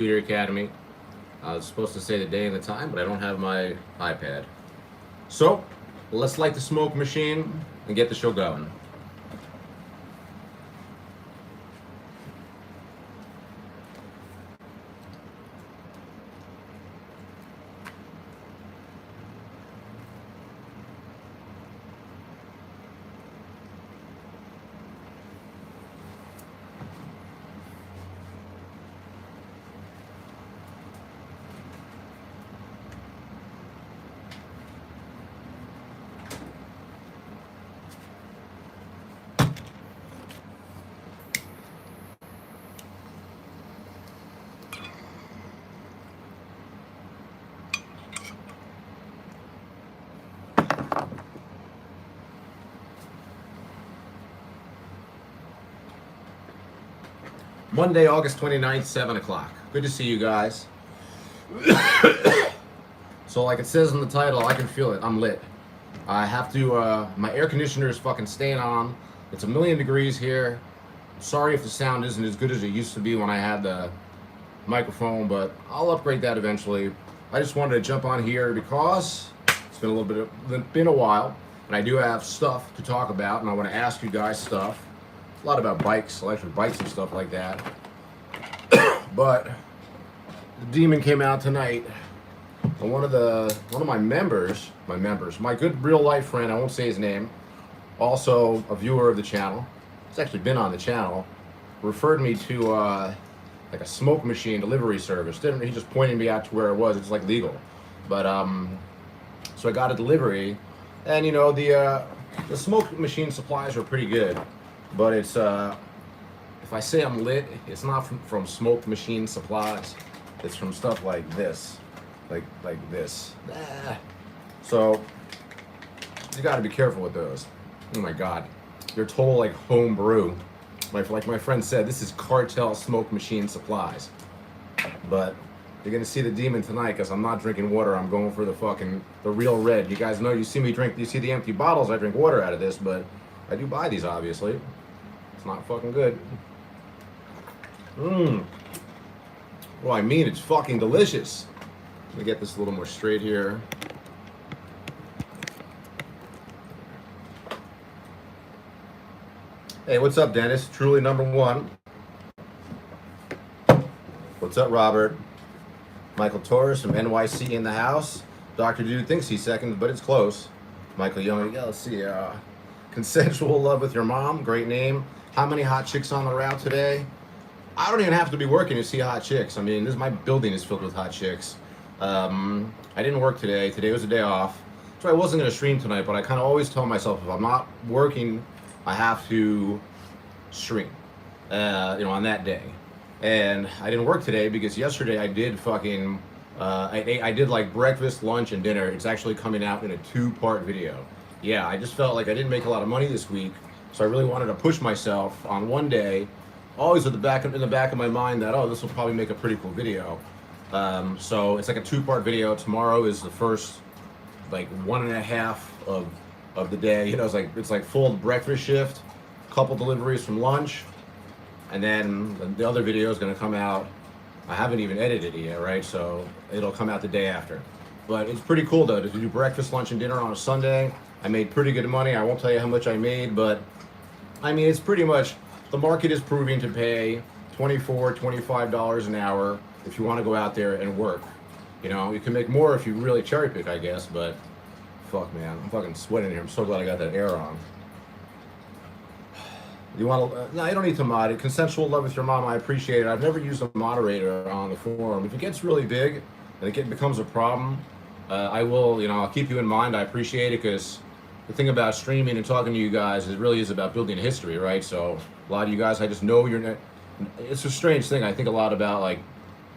Computer Academy. I was supposed to say the day and the time, but I don't have my iPad. So, let's light the smoke machine and get the show going. Monday, August 29th, 7 o'clock. Good to see you guys. So like it says in the title, I can feel it. I'm lit. I have to, my air conditioner is fucking staying on. It's 1,000,000 degrees here. Sorry if the sound isn't as good as it used to be when I had the microphone, but I'll upgrade that eventually. I just wanted to jump on here because it's been a little bit, been a while, and I do have stuff to talk about, and I want to ask you guys stuff. A lot about bikes, electric bikes and stuff like that. But the demon came out tonight, and one of my members, my good real life friend, I won't say his name, also a viewer of the channel, he's actually been on the channel, referred me to like a smoke machine delivery service. He just pointed me out to where it was. It's like legal, but so I got a delivery, and you know the smoke machine supplies are pretty good. But it's, if I say I'm lit, it's not from smoke machine supplies. It's from stuff like this, like this. So you got to be careful with those. Oh my God, they're total like home brew. Like my friend said, this is cartel smoke machine supplies. But you're gonna see the demon tonight because I'm not drinking water. I'm going for the real red. You guys know, you see me drink. You see the empty bottles. I drink water out of this, but I do buy these obviously. It's not fucking good. Well, I mean, it's fucking delicious. Let me get this a little more straight here. Hey, what's up, Dennis? Truly number one. What's up, Robert? Michael Torres from NYC in the house. Dr. Dude thinks he's second, but it's close. Michael Young, yeah, let's see. Consensual Love with Your Mom, great name. How many hot chicks on the route today? I don't even have to be working to see hot chicks. I mean, my building is filled with hot chicks. I didn't work today. Today was a day off. So I wasn't going to stream tonight, but I kind of always tell myself if I'm not working, I have to stream, you know, on that day. And I didn't work today because yesterday I did fucking, I did like breakfast, lunch, and dinner. It's actually coming out in a 2-part video. Yeah, I just felt like I didn't make a lot of money this week. So I really wanted to push myself on one day, always in the back of my mind that, oh, this will probably make a pretty cool video. So it's like a 2-part video. Tomorrow is the first like 1.5 of the day. You know, it's like full breakfast shift, couple deliveries from lunch, and then the other video is gonna come out. I haven't even edited it yet, right? So it'll come out the day after. But it's pretty cool though to do breakfast, lunch, and dinner on a Sunday. I made pretty good money. I won't tell you how much I made, but I mean, it's pretty much, the market is proving to pay $24, $25 an hour if you want to go out there and work. You know, you can make more if you really cherry pick, I guess, but fuck, man, I'm fucking sweating here. I'm so glad I got that air on. You want to, no, you don't need to mod it. Consensual Love with Your Mom, I appreciate it. I've never used a moderator on the forum. If it gets really big and it becomes a problem, I will, you know, I'll keep you in mind. I appreciate it because the thing about streaming and talking to you guys, it really is about building history, right? So a lot of you guys, I just know you're, it's a strange thing. I think a lot about, like,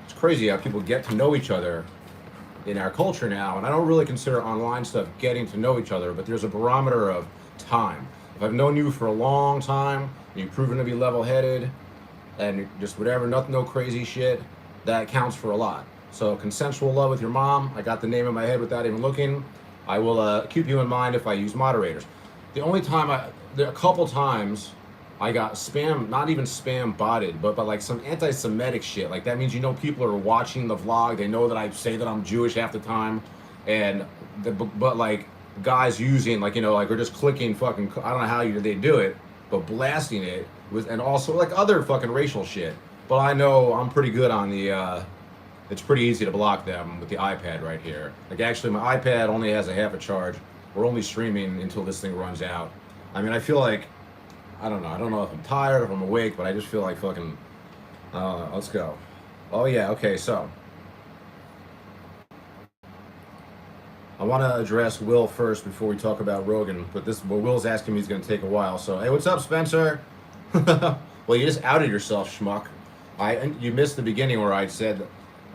it's crazy how people get to know each other in our culture now. And I don't really consider online stuff getting to know each other, but there's a barometer of time. If I've known you for a long time, and you've proven to be level-headed, and just whatever, no crazy shit, that counts for a lot. So Consensual Love with Your Mom, I got the name in my head without even looking. I will keep you in mind if I use moderators. The only time there are a couple times I got spam, not even spam botted, but like some anti-Semitic shit. Like that means, you know, people are watching the vlog. They know that I say that I'm Jewish half the time, and but like guys using like, you know, like, are just clicking fucking, I don't know how they do it, but blasting it with, and also like other fucking racial shit. But I know I'm pretty good on the. It's pretty easy to block them with the iPad right here. Like actually, my iPad only has a half a charge. We're only streaming until this thing runs out. I mean, I feel like, I don't know. I don't know if I'm tired, if I'm awake, but I just feel like fucking, let's go. Oh yeah, okay, so. I want to address Will first before we talk about Rogan, but Will's asking me is going to take a while. So, hey, what's up, Spencer? Well, you just outed yourself, schmuck. You missed the beginning where I said,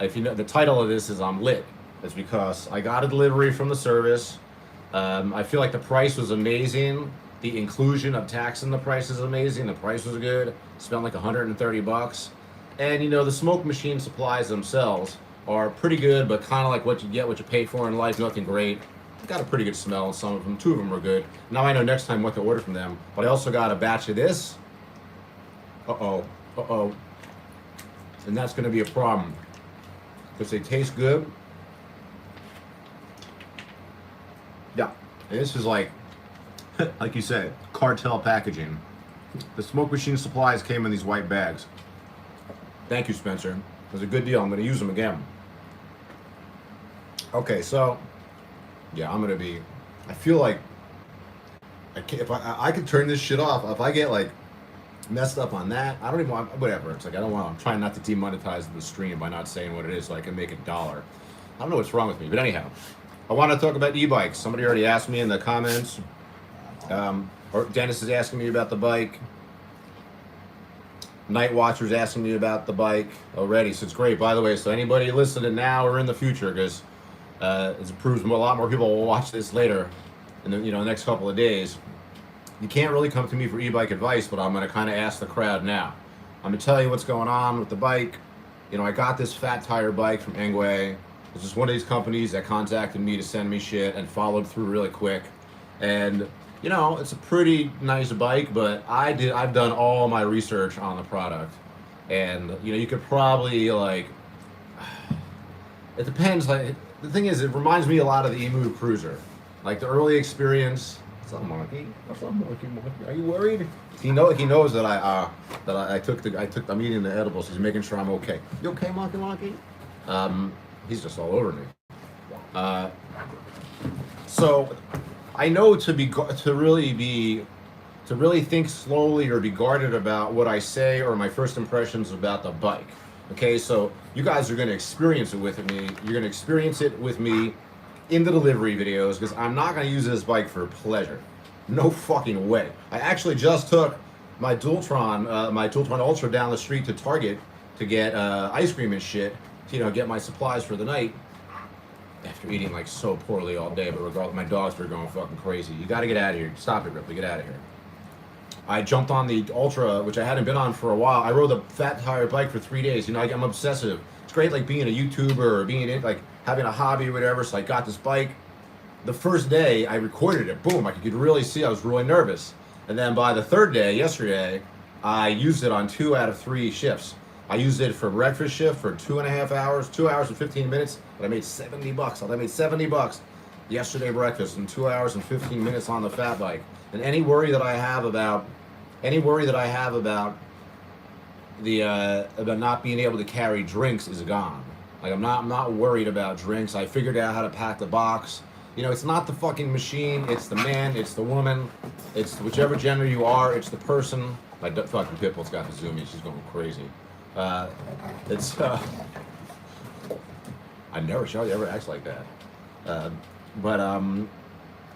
if you know, the title of this is I'm lit. It's because I got a delivery from the service. I feel like the price was amazing. The inclusion of tax in the price is amazing. The price was good. Spent like $130. And you know, the smoke machine supplies themselves are pretty good, but kind of like what you get, what you pay for in life. Nothing great. Got a pretty good smell. Some of them, 2 of them were good. Now I know next time what to order from them. But I also got a batch of this. And that's going to be a problem because they taste good. Yeah, and this is like you said, cartel packaging. The smoke machine supplies came in these white bags. Thank you, Spencer. It was a good deal. I'm going to use them again. Okay, so yeah, I'm going to be. I feel like I can't, if I could turn this shit off. If I get like messed up on that, I don't even want, whatever. It's like I don't want. I'm trying not to demonetize the stream by not saying what it is, so I can make $1. I don't know what's wrong with me, but anyhow, I want to talk about e-bikes. Somebody already asked me in the comments. Or Dennis is asking me about the bike. Night Watcher's asking me about the bike already, so it's great. By the way, so anybody listening now or in the future, because it proves a lot more people will watch this later in the next couple of days. You can't really come to me for e-bike advice, but I'm going to kind of ask the crowd now. I'm going to tell you what's going on with the bike. You know, I got this fat tire bike from Engway. It's just one of these companies that contacted me to send me shit and followed through really quick. And you know, it's a pretty nice bike, but I've done all my research on the product. And, you know, you could probably, like, it depends. Like, the thing is, it reminds me a lot of the E-Move Cruiser. Like, the early experience. What's up, Monkey? What's up, Monkey? Are you worried? He knows that I'm eating the edibles. He's making sure I'm okay. You okay, Monkey? He's just all over me. So I know to really think slowly or be guarded about what I say or my first impressions about the bike. Okay, so you guys are going to experience it with me. You're going to experience it with me in the delivery videos because I'm not going to use this bike for pleasure. No fucking way. I actually just took my Dualtron Ultra down the street to Target to get ice cream and shit to, get my supplies for the night. After eating like so poorly all day, but regardless, my dogs were going fucking crazy. You got to get out of here. Stop it, Ripley. Get out of here. I jumped on the Ultra, which I hadn't been on for a while. I rode the fat tire bike for 3 days. I'm obsessive. It's great, like being a YouTuber or like having a hobby or whatever. So I got this bike. The first day I recorded it. Boom! I could really see. I was really nervous. And then by the third day, yesterday, I used it on 2 out of 3 shifts. I used it for breakfast shift for 2.5 hours, 2 hours and 15 minutes, but I made $70. I made $70 yesterday breakfast and 2 hours and 15 minutes on the fat bike. And any worry that I have about about not being able to carry drinks is gone. Like I'm not worried about drinks. I figured out how to pack the box. It's not the fucking machine. It's the man. It's the woman. It's whichever gender you are. It's the person. My fucking Pitbull's got the zoomies. She's going crazy. I never saw you ever act like that.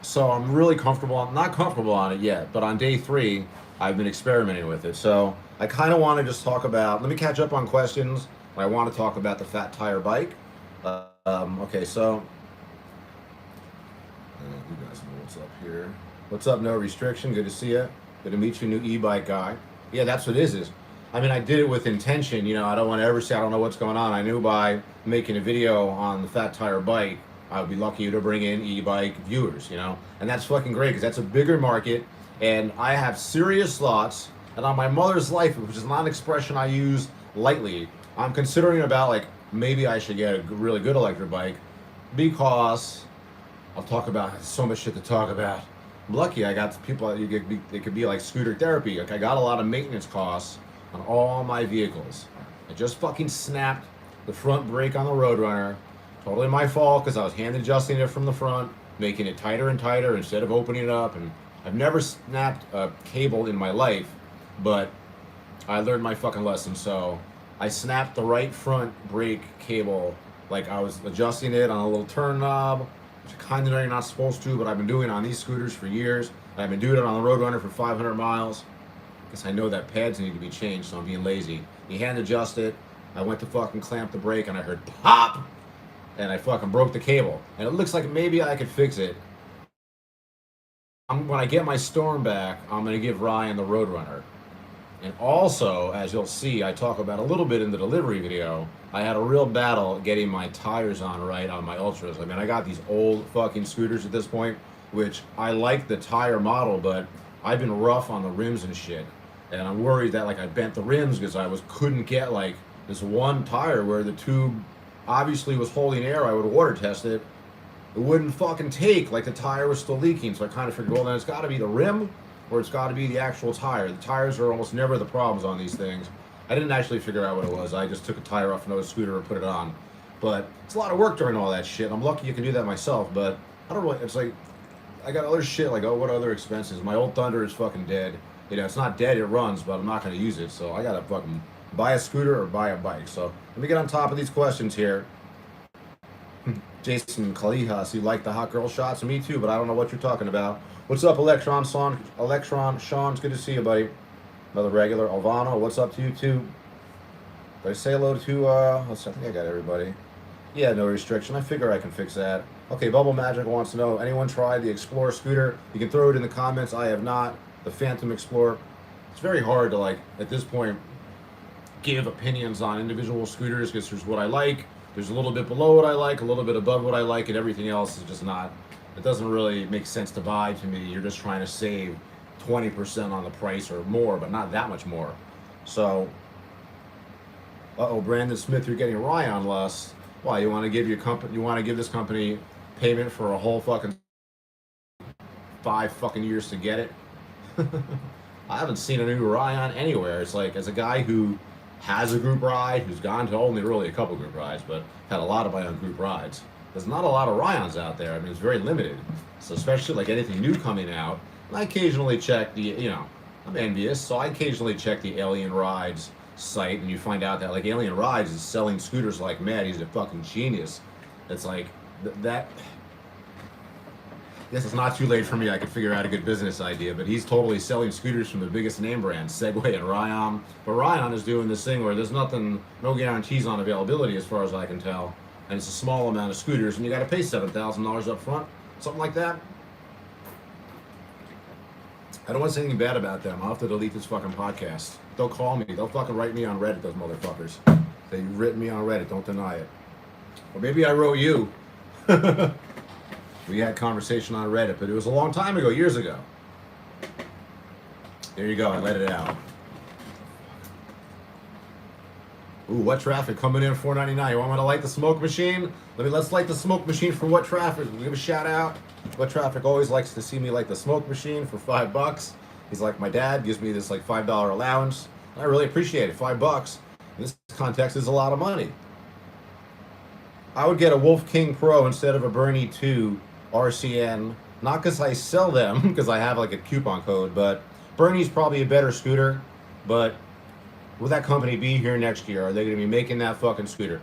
So I'm really comfortable. I'm not comfortable on it yet, but on day 3, I've been experimenting with it. So I kind of want to just talk about, let me catch up on questions. I want to talk about the fat tire bike. Okay, so you guys know what's up here. What's up, No Restriction? Good to see you. Good to meet you, new e-bike guy. Yeah, that's what it is. I mean, I did it with intention. I don't want to ever say I don't know what's going on. I knew by making a video on the fat tire bike, I would be lucky to bring in e-bike viewers, and that's fucking great because that's a bigger market. And I have serious thoughts And on my mother's life, which is not an expression I use lightly, I'm considering about like maybe I should get a really good electric bike because I'll talk about so much shit to talk about. I'm lucky I got people. It could be like scooter therapy. Like I got a lot of maintenance costs on all my vehicles. I just fucking snapped the front brake on the Roadrunner. Totally my fault because I was hand adjusting it from the front, making it tighter and tighter instead of opening it up. And I've never snapped a cable in my life, but I learned my fucking lesson. So I snapped the right front brake cable like I was adjusting it on a little turn knob, which I kind of know you're not supposed to, but I've been doing it on these scooters for years. I've been doing it on the Roadrunner for 500 miles because I know that pads need to be changed, so I'm being lazy. You hand adjust it. I went to fucking clamp the brake and I heard pop, and I fucking broke the cable. And it looks like maybe I could fix it. When I get my Storm back, I'm gonna give Ryan the Roadrunner. And also, as you'll see, I talk about a little bit in the delivery video, I had a real battle getting my tires on right on my Ultras. I mean, I got these old fucking scooters at this point, which I like the tire model, but I've been rough on the rims and shit. And I'm worried that like I bent the rims because couldn't get like this one tire where the tube obviously was holding air. I would water test it. It wouldn't fucking take, like the tire was still leaking. So I kind of figured, well, then it's got to be the rim or it's got to be the actual tire. The tires are almost never the problems on these things. I didn't actually figure out what it was. I just took a tire off another scooter and put it on. But it's a lot of work during all that shit. I'm lucky you can do that myself, but I don't really, it's like, I got other shit, like, oh, what other expenses? My old Thunder is fucking dead. You know, it's not dead, it runs, but I'm not going to use it. So I got to fucking buy a scooter or buy a bike. So let me get on top of these questions here. Jason Kalihas, you like the hot girl shots? Me too, but I don't know what you're talking about. What's up, Electron Sean? Sean, it's good to see you, buddy. Another regular. Alvano, what's up to you too? Did I say hello to, let's see, I think I got everybody. Yeah, no restriction. I figure I can fix that. Okay, Bubble Magic wants to know, anyone tried the Explorer scooter? You can throw it in the comments. I have not. The Phantom Explorer. It's very hard to, like, at this point, give opinions on individual scooters because there's what I like. There's a little bit below what I like, a little bit above what I like, and everything else is just not, it doesn't really make sense to buy to me. You're just trying to save 20% on the price or more, but not that much more. So, Brandon Smith, you're getting Ryan less. Why, you want to give your company, you want to give this company payment for a whole fucking 5 fucking years to get it? I haven't seen a new Ryan anywhere. It's like, as a guy who has a group ride, who's gone to only really a couple group rides, but had a lot of my own group rides. There's not a lot of Ryans out there. I mean, it's very limited. So especially like anything new coming out, I occasionally check the, you know, I'm envious, so I occasionally check the Alien Rides site, and you find out that like Alien Rides is selling scooters like mad. He's a fucking genius. It's like that. Yes, it's not too late for me. I could figure out a good business idea, but he's totally selling scooters from the biggest name brands, Segway and Ryan. But Ryan is doing this thing where there's nothing, no guarantees on availability as far as I can tell, and it's a small amount of scooters, and you got to pay $7,000 up front, something like that. I don't want to say anything bad about them. I'll have to delete this fucking podcast. They'll call me. They'll fucking write me on Reddit, those motherfuckers. Say, you've written me on Reddit. Don't deny it. Or maybe I wrote you. We had conversation on Reddit, but it was a long time ago, years ago. There you go, I let it out. Ooh, what traffic coming in $4.99. You want me to light the smoke machine? Let's light the smoke machine for what traffic? We'll give a shout out. What traffic always likes to see me light the smoke machine for $5. He's like, my dad gives me this like $5 allowance. I really appreciate it. $5 in this context is a lot of money. I would get a Wolf King Pro instead of a Bernie 2 RCN, not because I sell them, because I have like a coupon code, but Bernie's probably a better scooter. But will that company be here next year? Are they going to be making that fucking scooter?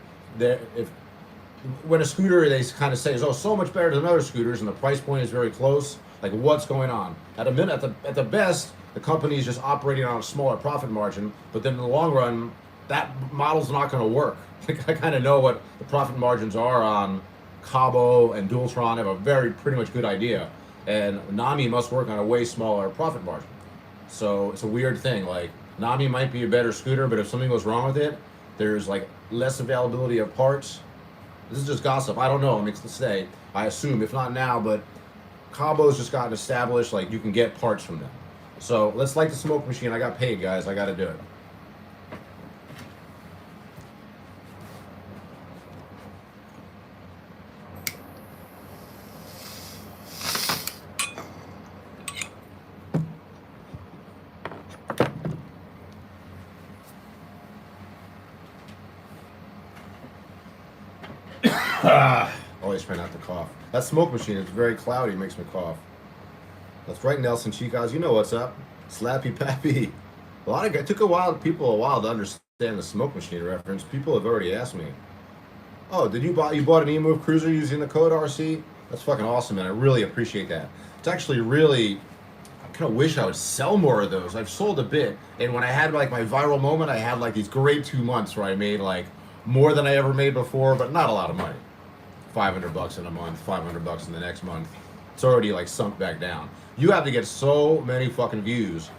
When a scooter, they kind of say, oh, so much better than other scooters, and the price point is very close, like what's going on? At the best, the company is just operating on a smaller profit margin, but then in the long run, that model's not going to work. I kind of know what the profit margins are on Cabo and Dualtron. I have a pretty much good idea, and Nami must work on a way smaller profit margin. So it's a weird thing. Like, Nami might be a better scooter, but if something goes wrong with it, there's like less availability of parts. This is just gossip. I don't know. It makes to say. I assume, if not now, but Cabo's just gotten established. Like, you can get parts from them. So let's light the smoke machine. I got paid, guys. I got to do it. Always try not to cough. That smoke machine is very cloudy, makes me cough. That's right, Nelson Chicas. You know what's up. Slappy Pappy. It took people a while to understand the smoke machine reference. People have already asked me. Oh, you bought an E-Move Cruiser using the code RC? That's fucking awesome, man. I really appreciate that. It's actually really, I kind of wish I would sell more of those. I've sold a bit, and when I had like my viral moment, I had like these great 2 months where I made like more than I ever made before, but not a lot of money. $500 in a month, $500 in the next month. It's already like sunk back down. You have to get so many fucking views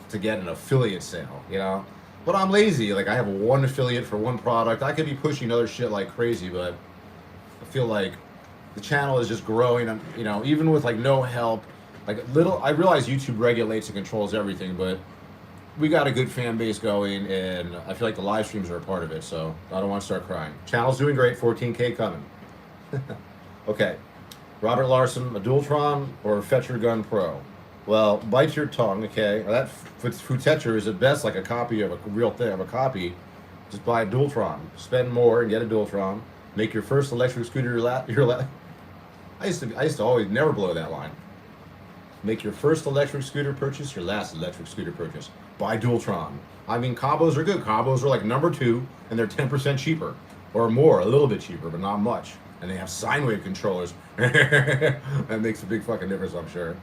to get an affiliate sale, you know? But I'm lazy. Like, I have one affiliate for one product. I could be pushing other shit like crazy, but I feel like the channel is just growing, you know, even with like no help. Like I realize YouTube regulates and controls everything, but we got a good fan base going, and I feel like the live streams are a part of it, so I don't want to start crying. Channel's doing great, 14K coming. Okay. Robert Larson, a Dualtron or a Fetcher Gun Pro? Well, bite your tongue, okay? That Futetcher is at best like a copy of a real thing, of a copy. Just buy a Dualtron. Spend more and get a Dualtron. Make your first electric scooter I used to always never blow that line. Make your first electric scooter purchase your last electric scooter purchase. Buy Dualtron. I mean, combos are good. Combos are like #2, and they're 10% cheaper. Or more, a little bit cheaper, but not much. And they have sine wave controllers. That makes a big fucking difference, I'm sure.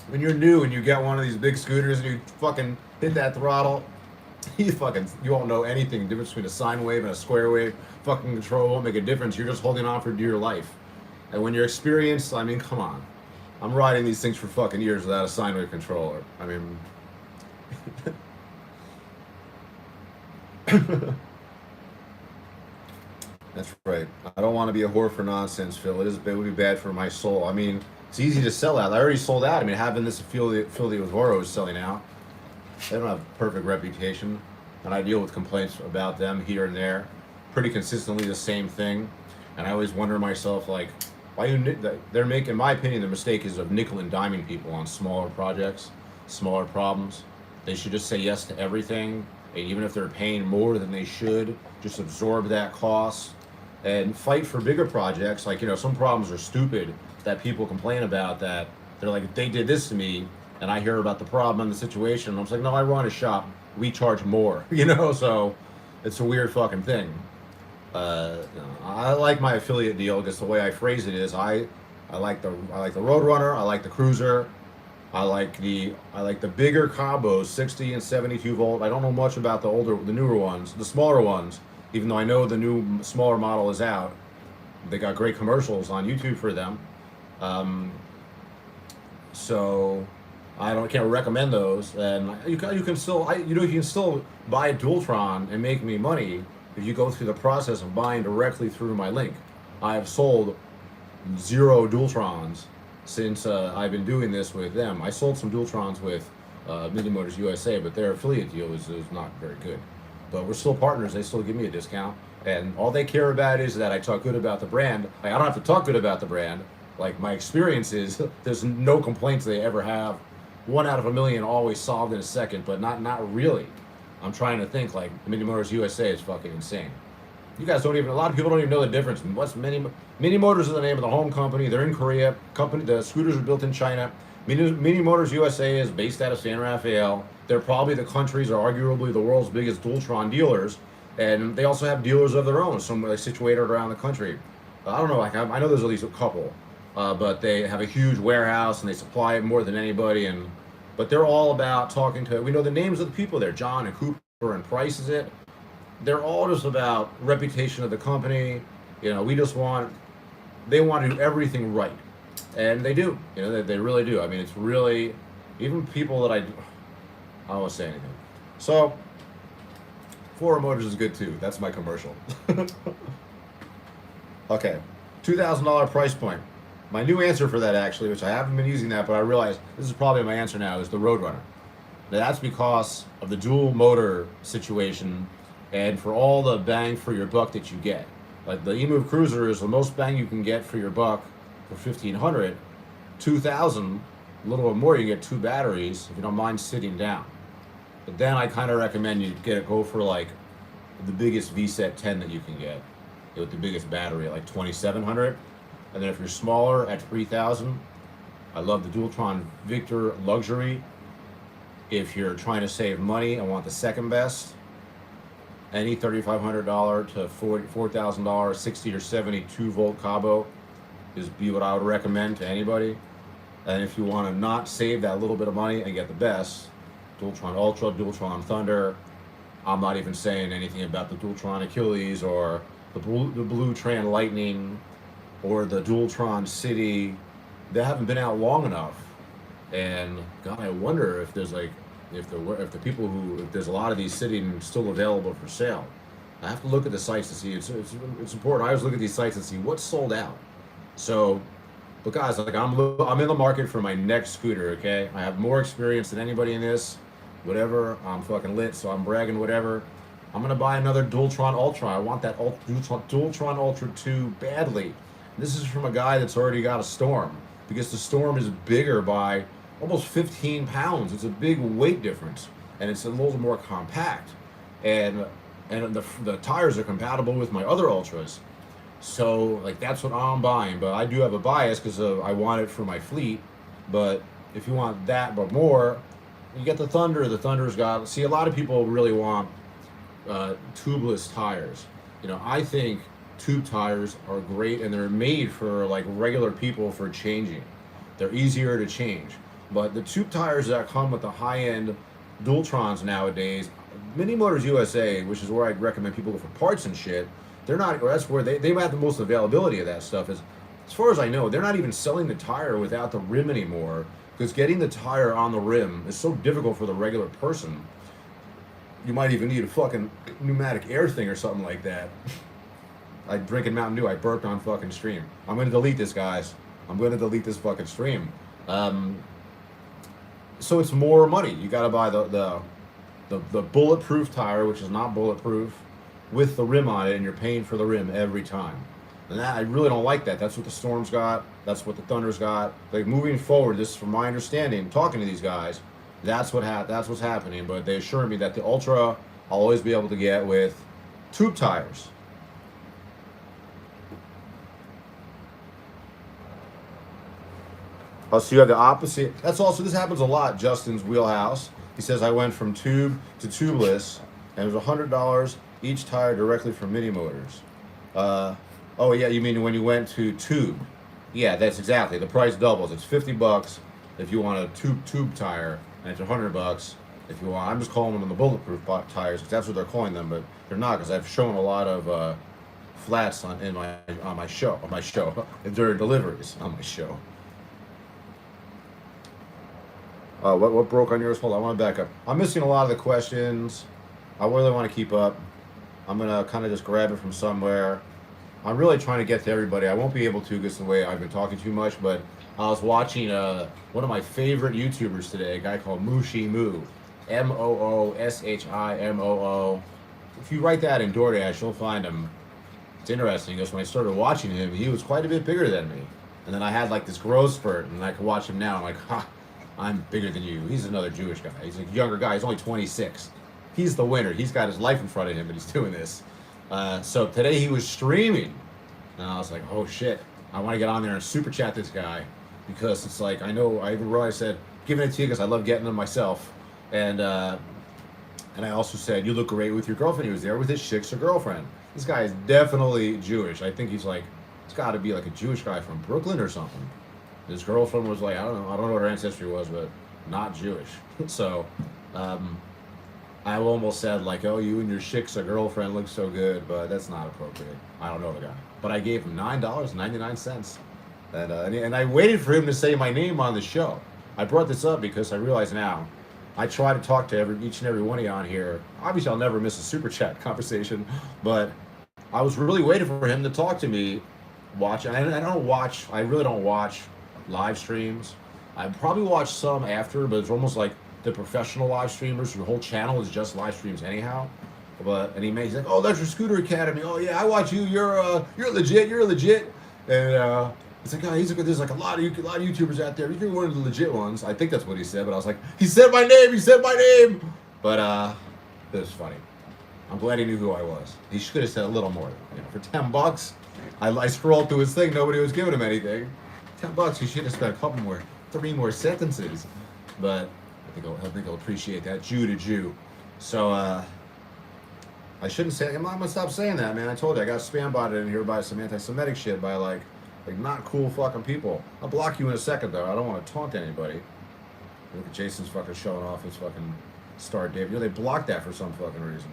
When you're new and you get one of these big scooters and you fucking hit that throttle, you won't know anything. The difference between a sine wave and a square wave fucking control won't make a difference. You're just holding on for dear life. And when you're experienced, I mean, come on. I'm riding these things for fucking years without a sine wave controller. I mean... That's right. I don't want to be a whore for nonsense, Phil. It would be bad for my soul. I mean, it's easy to sell out. I already sold out. I mean, having this affiliate with Oro is selling out. They don't have a perfect reputation, and I deal with complaints about them here and there. Pretty consistently the same thing. And I always wonder myself, like, they're making, in my opinion, the mistake is of nickel and diming people on smaller projects, smaller problems. They should just say yes to everything. And even if they're paying more than they should, just absorb that cost and fight for bigger projects. Like, you know, some problems are stupid that people complain about, that they're like, they did this to me, and I hear about the problem and the situation, and I'm like, no, I run a shop, we charge more, you know, so it's a weird fucking thing. You know, I like my affiliate deal because the way I phrase it is, I like the Roadrunner, I like the Cruiser, I like the bigger combos, 60 and 72 volt. I don't know much about the newer ones, the smaller ones, even though I know the new smaller model is out. They got great commercials on YouTube for them. So I can't recommend those. And you can still buy a Dualtron and make me money if you go through the process of buying directly through my link. I have sold 0 Dualtrons since I've been doing this with them. I sold some Dualtrons with Mini Motors USA, but their affiliate deal is not very good. But we're still partners. They still give me a discount. And all they care about is that I talk good about the brand. Like, I don't have to talk good about the brand. Like, my experience is there's no complaints they ever have. 1 out of a million always solved in a second, but not really. I'm trying to think, like, Mini Motors USA is fucking insane. You guys don't even, a lot of people don't even know the difference. What's Mini Motors is the name of the home company. They're in Korea. The scooters are built in China. Mini Motors USA is based out of San Rafael. They're probably the country's or arguably the world's biggest Dualtron dealers. And they also have dealers of their own, somewhere situated around the country. I don't know, like, I know there's at least a couple. But they have a huge warehouse and they supply it more than anybody. But they're all about talking to, we know the names of the people there, John and Cooper and Price is it. They're all just about reputation of the company. You know, they want to do everything right. And they do, you know, they really do. I mean, it's really, even people that I don't want to say anything. So, Flora Motors is good too. That's my commercial. Okay, $2,000 price point. My new answer for that, actually, which I haven't been using that, but I realize this is probably my answer now, is the Roadrunner. Now, that's because of the dual motor situation and for all the bang for your buck that you get. Like the eMove Cruiser is the most bang you can get for your buck for 1,500. 2,000, a little bit more, you get 2 batteries if you don't mind sitting down. But then I kind of recommend you go for like the biggest VSET 10 that you can get with the biggest battery at like 2,700. And then if you're smaller at 3,000, I love the Dualtron Victor Luxury. If you're trying to save money and want the second best, any $3,500 to $4,000 60 or 72 volt Cabo is what I would recommend to anybody. And if you want to not save that little bit of money and get the best, Dualtron Ultra, Dualtron Thunder. I'm not even saying anything about the Dualtron Achilles or the Blue Tran Lightning or the Dualtron City. They haven't been out long enough. And God, I wonder if there's like, if there's a lot of these sitting still available for sale. I have to look at the sites to see. It's important. I always look at these sites and see what's sold out. So, but guys, like I'm in the market for my next scooter. Okay, I have more experience than anybody in this. Whatever, I'm fucking lit, so I'm bragging. Whatever, I'm gonna buy another Dualtron Ultra. I want that Dualtron Ultra 2 badly. This is from a guy that's already got a Storm, because the Storm is bigger by almost 15 pounds. It's a big weight difference, and it's a little more compact, and the tires are compatible with my other Ultras. So like that's what I'm buying. But I do have a bias because I want it for my fleet. But if you want that but more, you get the Thunder. The Thunder's got, see, a lot of people really want tubeless tires. You know, I think tube tires are great, and they're made for like regular people for changing. They're easier to change. But the tube tires that come with the high-end Dualtrons nowadays, Mini Motors USA, which is where I'd recommend people go for parts and shit, they're not, or that's where they have the most availability of that stuff. As far as I know, they're not even selling the tire without the rim anymore, because getting the tire on the rim is so difficult for the regular person. You might even need a fucking pneumatic air thing or something like that. Like drinking Mountain Dew, I burped on fucking stream. I'm gonna delete this, guys. I'm gonna delete this fucking stream. So it's more money. You gotta buy the bulletproof tire, which is not bulletproof, with the rim on it, and you're paying for the rim every time. And that, I really don't like that. That's what the Storm's got. That's what the Thunder's got. Like moving forward, this is from my understanding, talking to these guys, that's what's happening. But they assure me that the Ultra I'll always be able to get with tube tires. Oh, so you have the opposite. That's also, this happens a lot. Justin's wheelhouse. He says I went from tube to tubeless, and it was $100 each tire directly from Mini Motors. Oh yeah, you mean when you went to tube? Yeah, that's exactly. The price doubles. It's $50 if you want a tube tire, and it's $100 if you want. I'm just calling them the bulletproof tires because that's what they're calling them, but they're not, because I've shown a lot of flats on my show during deliveries on my show. What broke on yours? Hold on, I want to back up. I'm missing a lot of the questions. I really want to keep up. I'm gonna kind of just grab it from somewhere. I'm really trying to get to everybody. I won't be able to because the way I've been talking too much, but I was watching one of my favorite YouTubers today, a guy called Mooshi Moo, Mooshimo. If you write that in DoorDash, you'll find him. It's interesting because when I started watching him, he was quite a bit bigger than me. And then I had like this growth spurt, and I could watch him now. I'm like, ha, I'm bigger than you. He's another Jewish guy. He's a younger guy. He's only 26. He's the winner. He's got his life in front of him, but he's doing this. So today he was streaming, and I was like, oh shit, I want to get on there and super chat this guy, because it's like, I know, I even realized, I said, giving it to you because I love getting them myself. And I also said, you look great with your girlfriend. He was there with his chicks or girlfriend. This guy is definitely Jewish. I think he's like, it's got to be like a Jewish guy from Brooklyn or something. His girlfriend was like, I don't know what her ancestry was, but not Jewish. So I almost said like, oh, you and your shiksa girlfriend look so good, but that's not appropriate. I don't know the guy, but I gave him $9.99, and I waited for him to say my name on the show. I brought this up because I realize now, I try to talk to each and every one of you on here. Obviously, I'll never miss a super chat conversation, but I was really waiting for him to talk to me watch. I don't watch. I really don't watch live streams. I probably watch some after, but it's almost like the professional live streamers. Your whole channel is just live streams anyhow. But and he's like, oh, that's your Scooter Academy. Oh yeah, I watch you. You're legit. You're legit. And it's like, oh, there's like a lot of YouTubers out there. You're one of the legit ones. I think that's what he said. But I was like, he said my name. He said my name. But it was funny. I'm glad he knew who I was. He should have said a little more. You know, for $10, I scrolled through his thing. Nobody was giving him anything. $10. He should have spent three more sentences. But I think he'll appreciate that. Jew to Jew. So I shouldn't say. I'm gonna stop saying that, man. I told you I got spam botted in here by some anti-Semitic shit by like not cool fucking people. I'll block you in a second though. I don't want to taunt anybody. Look at Jason's fucking showing off his fucking star David. You know they blocked that for some fucking reason.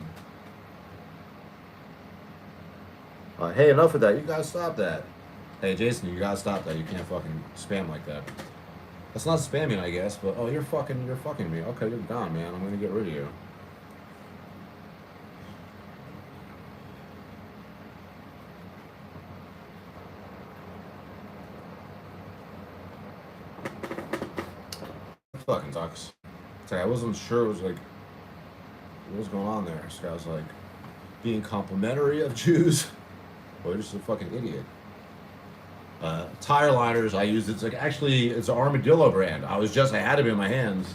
Hey, enough of that. You gotta stop that. Hey, Jason, you gotta stop that. You can't fucking spam like that. That's not spamming, I guess. But oh, you're fucking me. Okay, you're gone, man. I'm gonna get rid of you. Fucking sucks. It's like I wasn't sure. It was like, what was going on there? This guy was like being complimentary of Jews. Well, you're just a fucking idiot. Tire liners I used. It's like actually it's an Armadillo brand. I had them in my hands.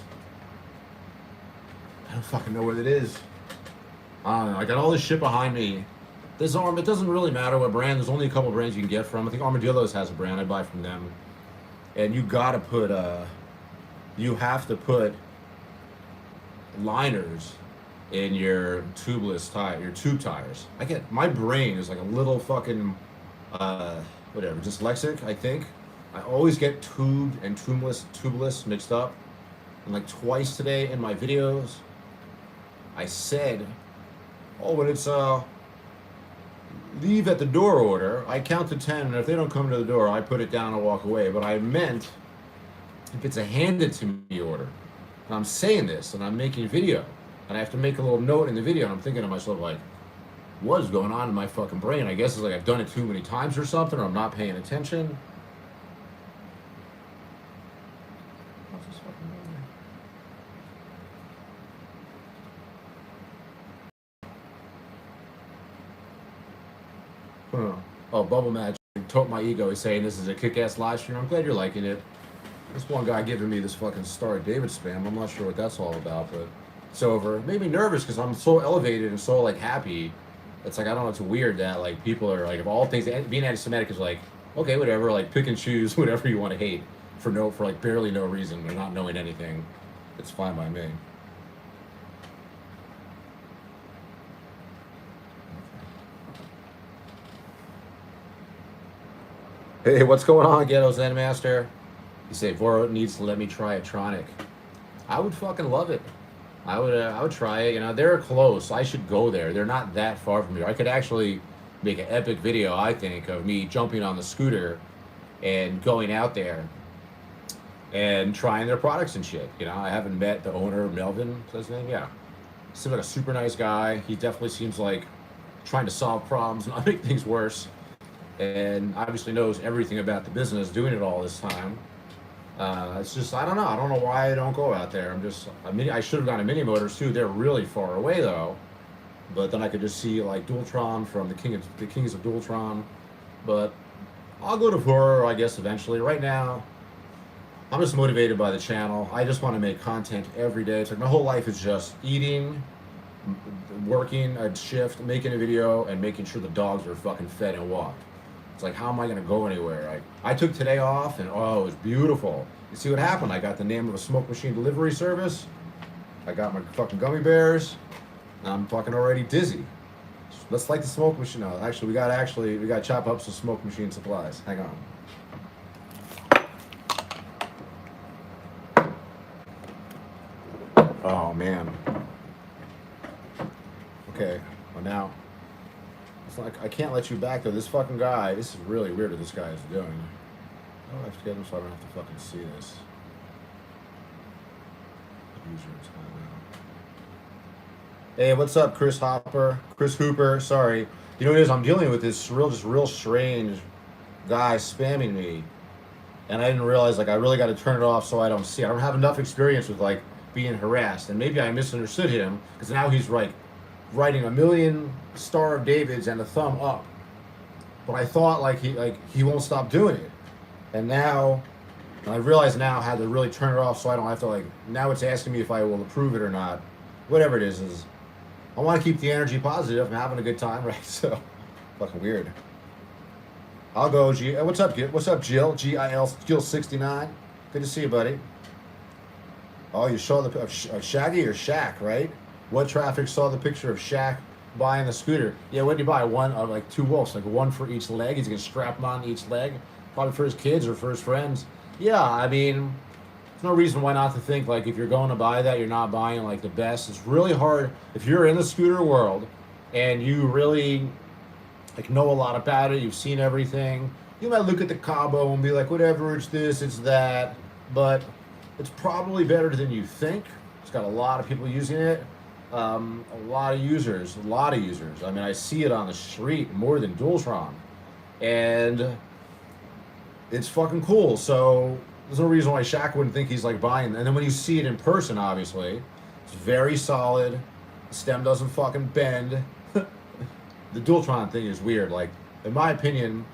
I don't fucking know what it is. I don't know. I got all this shit behind me. This arm. It doesn't really matter what brand. There's only a couple brands you can get from. I think Armadillo's has a brand. I buy from them. And you gotta put you have to put liners in your tubeless tire, your tube tires. My brain is like a little fucking whatever, dyslexic, I think. I always get tubed and tubeless mixed up. And like twice today in my videos, I said, oh, when it's leave at the door order, I count to 10, and if they don't come to the door, I put it down and walk away. But I meant if it's a handed to me order, and I'm saying this, and I'm making a video, and I have to make a little note in the video, and I'm thinking to myself, like, what is going on in my fucking brain? I guess it's like I've done it too many times or something, or I'm not paying attention. What's this fucking movie? Oh, Bubble Magic tote my ego. He's saying this is a kick-ass live stream. I'm glad you're liking it. This one guy giving me this fucking Star David spam. I'm not sure what that's all about, but it's over. It made me nervous because I'm so elevated and so like happy. It's like, I don't know, it's weird that like people are like, of all things, being anti-Semitic is like, okay, whatever, like pick and choose whatever you want to hate for like barely no reason or not knowing anything. It's fine by me. Hey, what's going on, Ghetto Zen Master? You say Voro needs to let me try a Tronic. I would fucking love it. I would try it. You know, they're close. I should go there. They're not that far from here. I could actually make an epic video, I think, of me jumping on the scooter and going out there and trying their products and shit. You know, I haven't met the owner, Melvin, is his name? Yeah. Seems like a super nice guy. He definitely seems like trying to solve problems, not make things worse. And obviously knows everything about the business, doing it all this time. It's just, I don't know why I don't go out there. I should have gone to Mini Motors too. They're really far away though. But then I could just see like Dualtron from the Kings of Dualtron. But I'll go to Voro, I guess, eventually. Right now, I'm just motivated by the channel. I just want to make content every day. It's like my whole life is just eating, working a shift, making a video, and making sure the dogs are fucking fed and walked. It's like, how am I going to go anywhere? I took today off, and oh, it was beautiful. You see what happened? I got the name of a smoke machine delivery service. I got my fucking gummy bears. And I'm fucking already dizzy. Let's light the smoke machine. No, actually, we got to chop up some smoke machine supplies. Hang on. Oh, man. Okay, well now, it's like, I can't let you back though. This fucking guy, this is really weird what this guy is doing. Oh, I have to get him so I don't have to fucking see this. Hey, what's up, Chris Hooper? Sorry. You know what it is? I'm dealing with this real strange guys spamming me, and I didn't realize like I really got to turn it off so I don't see. I don't have enough experience with like being harassed, and maybe I misunderstood him because now he's like writing a million Star of Davids and a thumb up. But I thought like he won't stop doing it, and now I realize now how to really turn it off so I don't have to like. Now it's asking me if I will approve it or not. Whatever it is I want to keep the energy positive. I'm having a good time, right? So fucking weird. I'll go, G. What's up, Jill? What's up, Jill? G-I-L, Jill69. Good to see you, buddy. Oh, you saw the Shaggy or Shaq, right? What traffic saw the picture of Shaq buying the scooter? Yeah, what did you buy? One of like two wolves, like one for each leg. He's gonna strap them on each leg, probably for his kids or for his friends. Yeah, I mean, there's no reason why not to think like if you're going to buy that, you're not buying like the best. It's really hard if you're in the scooter world and you really like know a lot about it. You've seen everything. You might look at the Cabo and be like, whatever, it's this, it's that, but it's probably better than you think. It's got a lot of people using it. A lot of users. I mean, I see it on the street more than Dualtron, and it's fucking cool. So there's no reason why Shaq wouldn't think he's like buying. And then when you see it in person, obviously, it's very solid. The stem doesn't fucking bend. The Dualtron thing is weird. Like, in my opinion,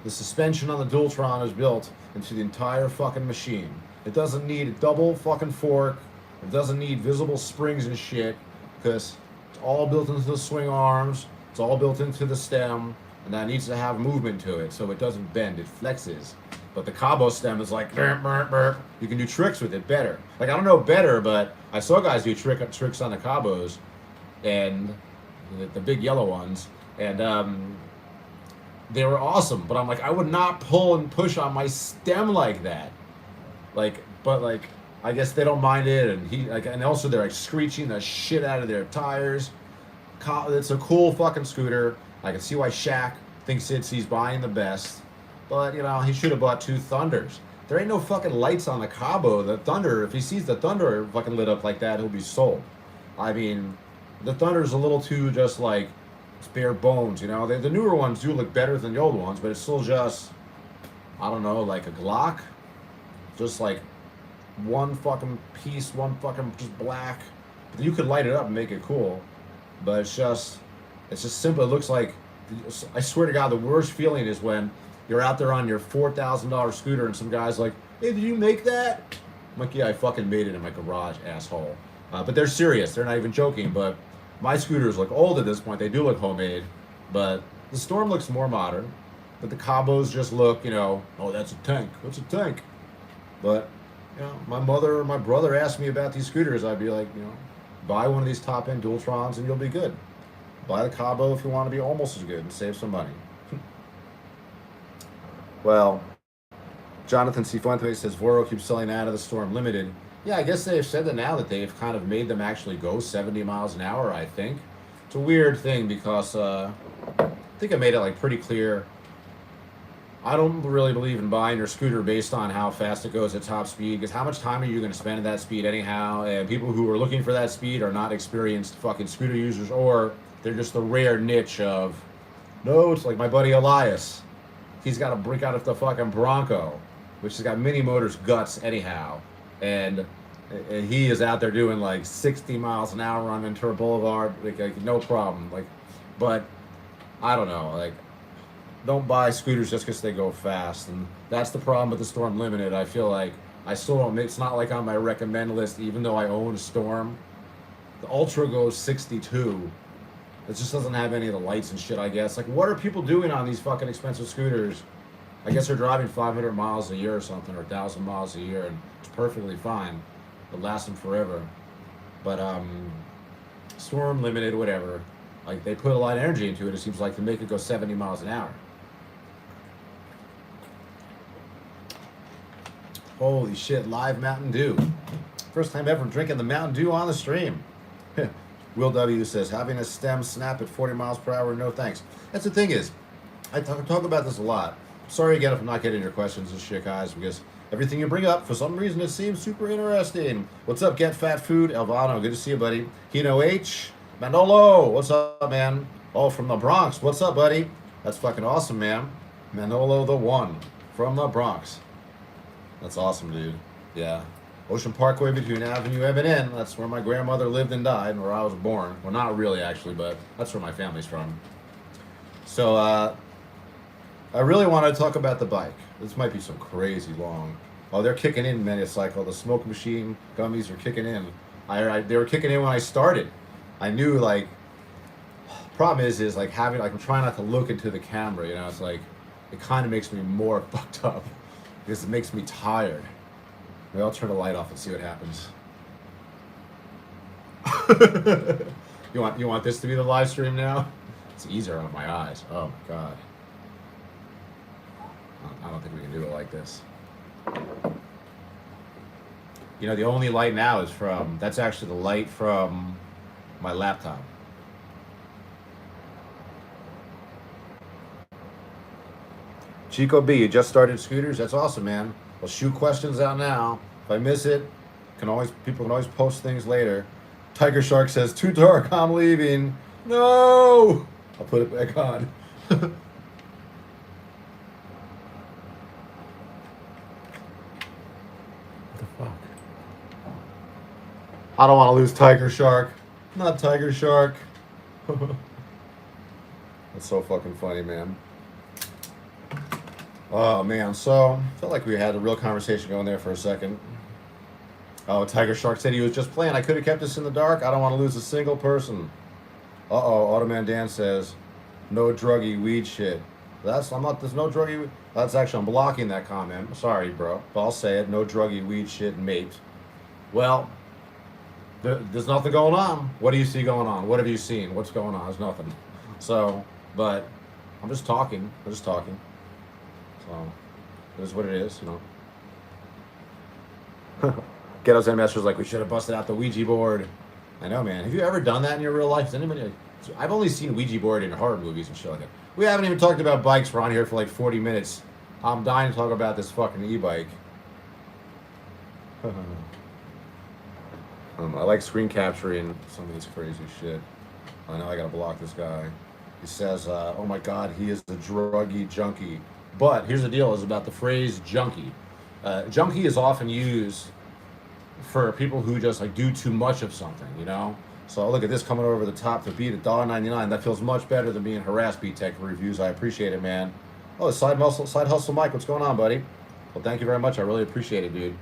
the suspension on the Dualtron is built into the entire fucking machine. It doesn't need a double fucking fork. It doesn't need visible springs and shit, because it's all built into the swing arms. It's all built into the stem, and that needs to have movement to it so it doesn't bend. It flexes. But the Cabo stem is like, burp, burp, burp. You can do tricks with it better. Like, I don't know better, but I saw guys do tricks on the Cabos, and the big yellow ones, and they were awesome. But I'm like, I would not pull and push on my stem like that. Like, but like, I guess they don't mind it, and also they're like screeching the shit out of their tires. It's a cool fucking scooter. I can see why Shaq thinks he's buying the best, but you know, he should have bought two Thunders. There ain't no fucking lights on the Cabo. The Thunder, if he sees the Thunder fucking lit up like that, he'll be sold. I mean, the Thunder's a little too just like, it's bare bones, you know. The newer ones do look better than the old ones, but it's still just, I don't know, like a Glock. Just like one fucking piece, one fucking just black. You could light it up and make it cool, but it's just simple. It looks like, I swear to God, the worst feeling is when you're out there on your $4,000 scooter and some guy's like, hey, did you make that? I'm like, yeah, I fucking made it in my garage, asshole. But they're serious. They're not even joking. But my scooters look old at this point. They do look homemade, but the Storm looks more modern. But the Cabos just look, you know, oh, that's a tank. What's a tank? But, you know, my mother or my brother asked me about these scooters. I'd be like, you know, buy one of these top-end Dualtrons and you'll be good. Buy the Cabo if you want to be almost as good and save some money. Well, Jonathan Cifuentes says Voro keeps selling out of the Storm Limited. Yeah, I guess they've said that now that they've kind of made them actually go 70 miles an hour, I think. It's a weird thing because I think I made it like pretty clear. I don't really believe in buying your scooter based on how fast it goes at top speed, because how much time are you going to spend at that speed anyhow? And people who are looking for that speed are not experienced fucking scooter users, or they're just the rare niche of, no, it's like my buddy Elias. He's got to break out of the fucking Bronco, which has got mini motors guts anyhow. And he is out there doing like 60 miles an hour on Ventura Boulevard, like no problem. Like, but I don't know, like, don't buy scooters just because they go fast, and that's the problem with the Storm Limited. I feel like I still don't. It's not like on my recommend list, even though I own a Storm. The Ultra goes 62. It just doesn't have any of the lights and shit, I guess. Like, what are people doing on these fucking expensive scooters? I guess they're driving 500 miles a year or something, or 1,000 miles a year, and it's perfectly fine. It'll last them forever. But Storm Limited, whatever. Like, they put a lot of energy into it. It seems like to make it go 70 miles an hour. Holy shit, live Mountain Dew. First time ever drinking the Mountain Dew on the stream. Will W says, having a stem snap at 40 miles per hour, no thanks. That's the thing is, I talk about this a lot. Sorry again if I'm not getting your questions and shit, guys, because everything you bring up, for some reason, it seems super interesting. What's up, Get Fat Food? Elvano, good to see you, buddy. Hino H. Manolo, what's up, man? Oh, from the Bronx. What's up, buddy? That's fucking awesome, man. Manolo the One from the Bronx. That's awesome, dude. Yeah. Ocean Parkway between Avenue M and N. That's where my grandmother lived and died, and where I was born. Well, not really, actually, but that's where my family's from. So, I really want to talk about the bike. This might be some crazy long. Oh, they're kicking in, Metacycle. The smoke machine gummies are kicking in. They were kicking in when I started. I knew, like, problem is like having, like, I'm trying not to look into the camera, you know. It's like, it kind of makes me more fucked up because it makes me tired. Maybe I'll turn the light off and see what happens. You want this to be the live stream now? It's easier on my eyes. Oh my god. I don't think we can do it like this. You know, the only light now is from, that's actually the light from my laptop. Chico B, you just started scooters? That's awesome, man. Well, shoot questions out now. If I miss it, people can always post things later. Tiger Shark says, too dark, I'm leaving. No! I'll put it back on. What the fuck? I don't want to lose Tiger Shark. Not Tiger Shark. That's so fucking funny, man. Oh, man. So, I felt like we had a real conversation going there for a second. Oh, Tiger Shark said he was just playing. I could have kept this in the dark. I don't want to lose a single person. Uh-oh. Automan Dan says, no druggy weed shit. There's no druggy. That's actually, I'm blocking that comment. Sorry, bro. But I'll say it. No druggy weed shit, mate. Well, there's nothing going on. What do you see going on? What have you seen? What's going on? There's nothing. So, but I'm just talking. So, it is what it is, you know. Ghetto's Master's like, we should have busted out the Ouija board. I know, man. Have you ever done that in your real life? Has anybody? I've only seen Ouija board in horror movies and shit like that. We haven't even talked about bikes. We're on here for like 40 minutes. I'm dying to talk about this fucking e-bike. I like screen capturing some of this crazy shit. I know I gotta block this guy. He says, oh my god, he is a druggy junkie. But here's the deal, is about the phrase junkie. Junkie is often used for people who just like do too much of something, you know? So look at this coming over the top to beat $1.99. That feels much better than being harassed, B-Tech reviews. I appreciate it, man. Oh, side hustle Mike, what's going on, buddy? Well, thank you very much. I really appreciate it, dude.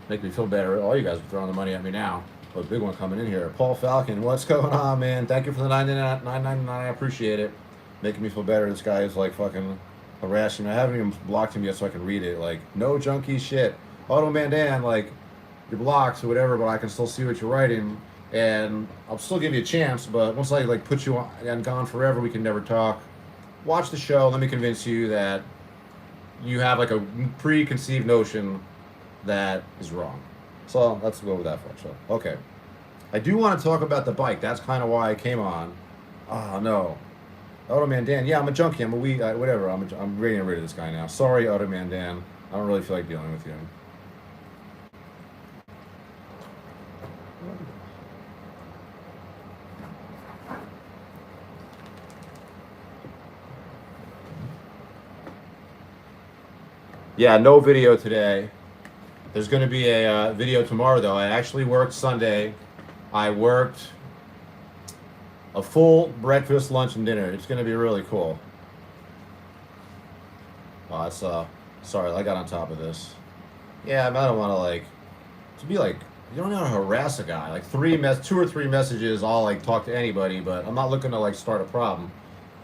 Make me feel better. All you guys are throwing the money at me now. Oh, big one coming in here. Paul Falcon, what's going on, man? Thank you for the $9.99. I appreciate it. Making me feel better. This guy is like fucking harassing me. I haven't even blocked him yet so I can read it. Like, no junkie shit. Auto Man Dan, like, you're blocked or whatever, but I can still see what you're writing. And I'll still give you a chance, but once I like put you on and gone forever, we can never talk. Watch the show. Let me convince you that you have like a preconceived notion that is wrong. So let's go with that for so. Okay. I do want to talk about the bike. That's kind of why I came on. Oh, no. Automan Dan. Yeah, I'm a junkie. I'm a weed. Whatever. I'm getting rid of this guy now. Sorry, Automan Dan. I don't really feel like dealing with you. Yeah, no video today. There's going to be a video tomorrow, though. I actually worked Sunday. I worked a full breakfast, lunch, and dinner. It's going to be really cool. Oh, it's, sorry, I got on top of this. Yeah, I don't want to, like, to be like, you don't know how to harass a guy. Like, 2 or 3 messages, I'll, like, talk to anybody, but I'm not looking to, like, start a problem.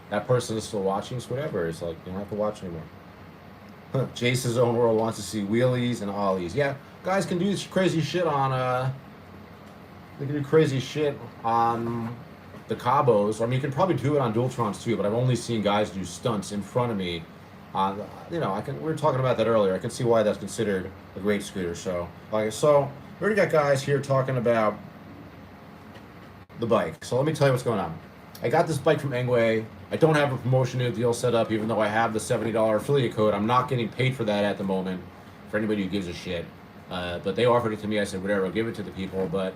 That person is still watching, so whatever. It's like, you don't have to watch anymore. Jace's own world wants to see wheelies and ollies. Yeah, guys can do crazy shit on they can do crazy shit on the Cabos. I mean, you can probably do it on Dualtrons too, but I've only seen guys do stunts in front of me. You know, we were talking about that earlier. I can see why that's considered a great scooter. So, so we already got guys here talking about the bike. So let me tell you what's going on. I got this bike from Engway. I don't have a promotion deal set up, even though I have the $70 affiliate code. I'm not getting paid for that at the moment, for anybody who gives a shit. But they offered it to me. I said, whatever, I'll give it to the people. But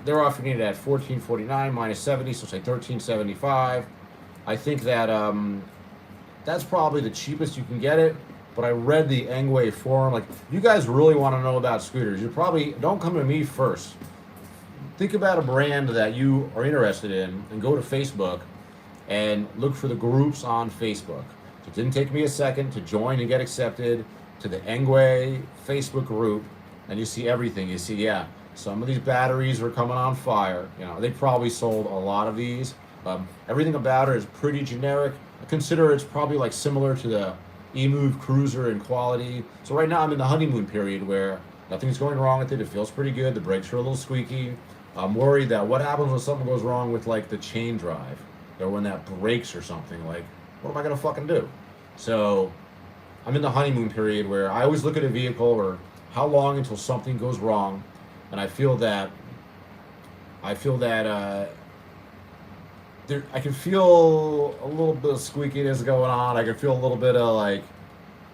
they're offering it at $14.49 minus 70, so say $13.75. I think that that's probably the cheapest you can get it. But I read the Engway forum. Like, if you guys really want to know about scooters, you probably don't come to me first. Think about a brand that you are interested in and go to Facebook and look for the groups on Facebook. So it didn't take me a second to join and get accepted to the Engway Facebook group, and you see everything. You see, yeah, some of these batteries are coming on fire. You know, they probably sold a lot of these. Everything about it is pretty generic. I consider it's probably like similar to the E-Move Cruiser in quality. So right now I'm in the honeymoon period where nothing's going wrong with it. It feels pretty good. The brakes are a little squeaky. I'm worried that what happens when something goes wrong with like the chain drive, or when that breaks or something. Like, what am I gonna fucking do? So I'm in the honeymoon period where I always look at a vehicle or how long until something goes wrong, and I feel that I can feel a little bit of squeakiness going on. I can feel a little bit of like,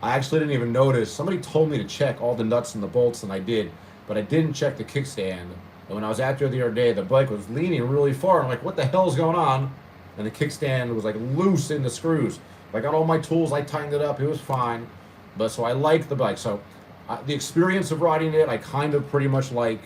I actually didn't even notice. Somebody told me to check all the nuts and the bolts, and I did, but I didn't check the kickstand. And when I was out there the other day, the bike was leaning really far. I'm like, what the hell's going on? And the kickstand was like loose in the screws. I got all my tools, I tightened it up, it was fine. But so I like the bike. So the experience of riding it, I kind of pretty much like.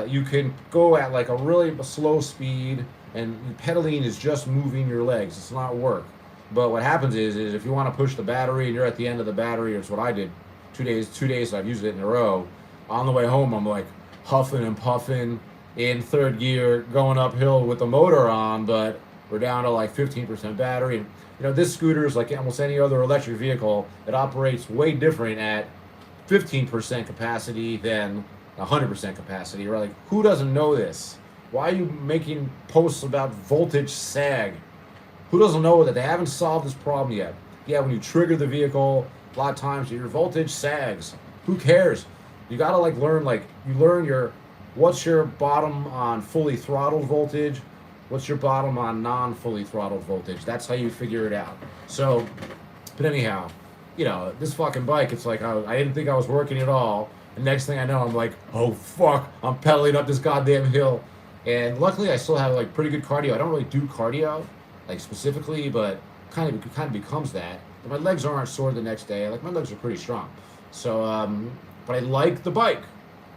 You can go at like a really slow speed, and pedaling is just moving your legs. It's not work. But what happens is if you want to push the battery and you're at the end of the battery, it's what I did. 2 days I've used it in a row. On the way home, I'm like huffing and puffing in third gear, going uphill with the motor on, but we're down to like 15% battery. And, you know, this scooter is like almost any other electric vehicle. It operates way different at 15% capacity than 100% capacity. Right? Like, who doesn't know this? Why are you making posts about voltage sag? Who doesn't know that they haven't solved this problem yet? Yeah, when you trigger the vehicle, a lot of times your voltage sags. Who cares? You gotta learn what's your bottom on fully throttled voltage, what's your bottom on non-fully throttled voltage. That's how you figure it out. So, but anyhow, you know, this fucking bike, it's like I didn't think I was working at all. And next thing I know, I'm like, oh fuck, I'm pedaling up this goddamn hill. And luckily I still have like pretty good cardio. I don't really do cardio, like specifically, but kind of becomes that. But my legs aren't sore the next day. Like, my legs are pretty strong. So, but I like the bike.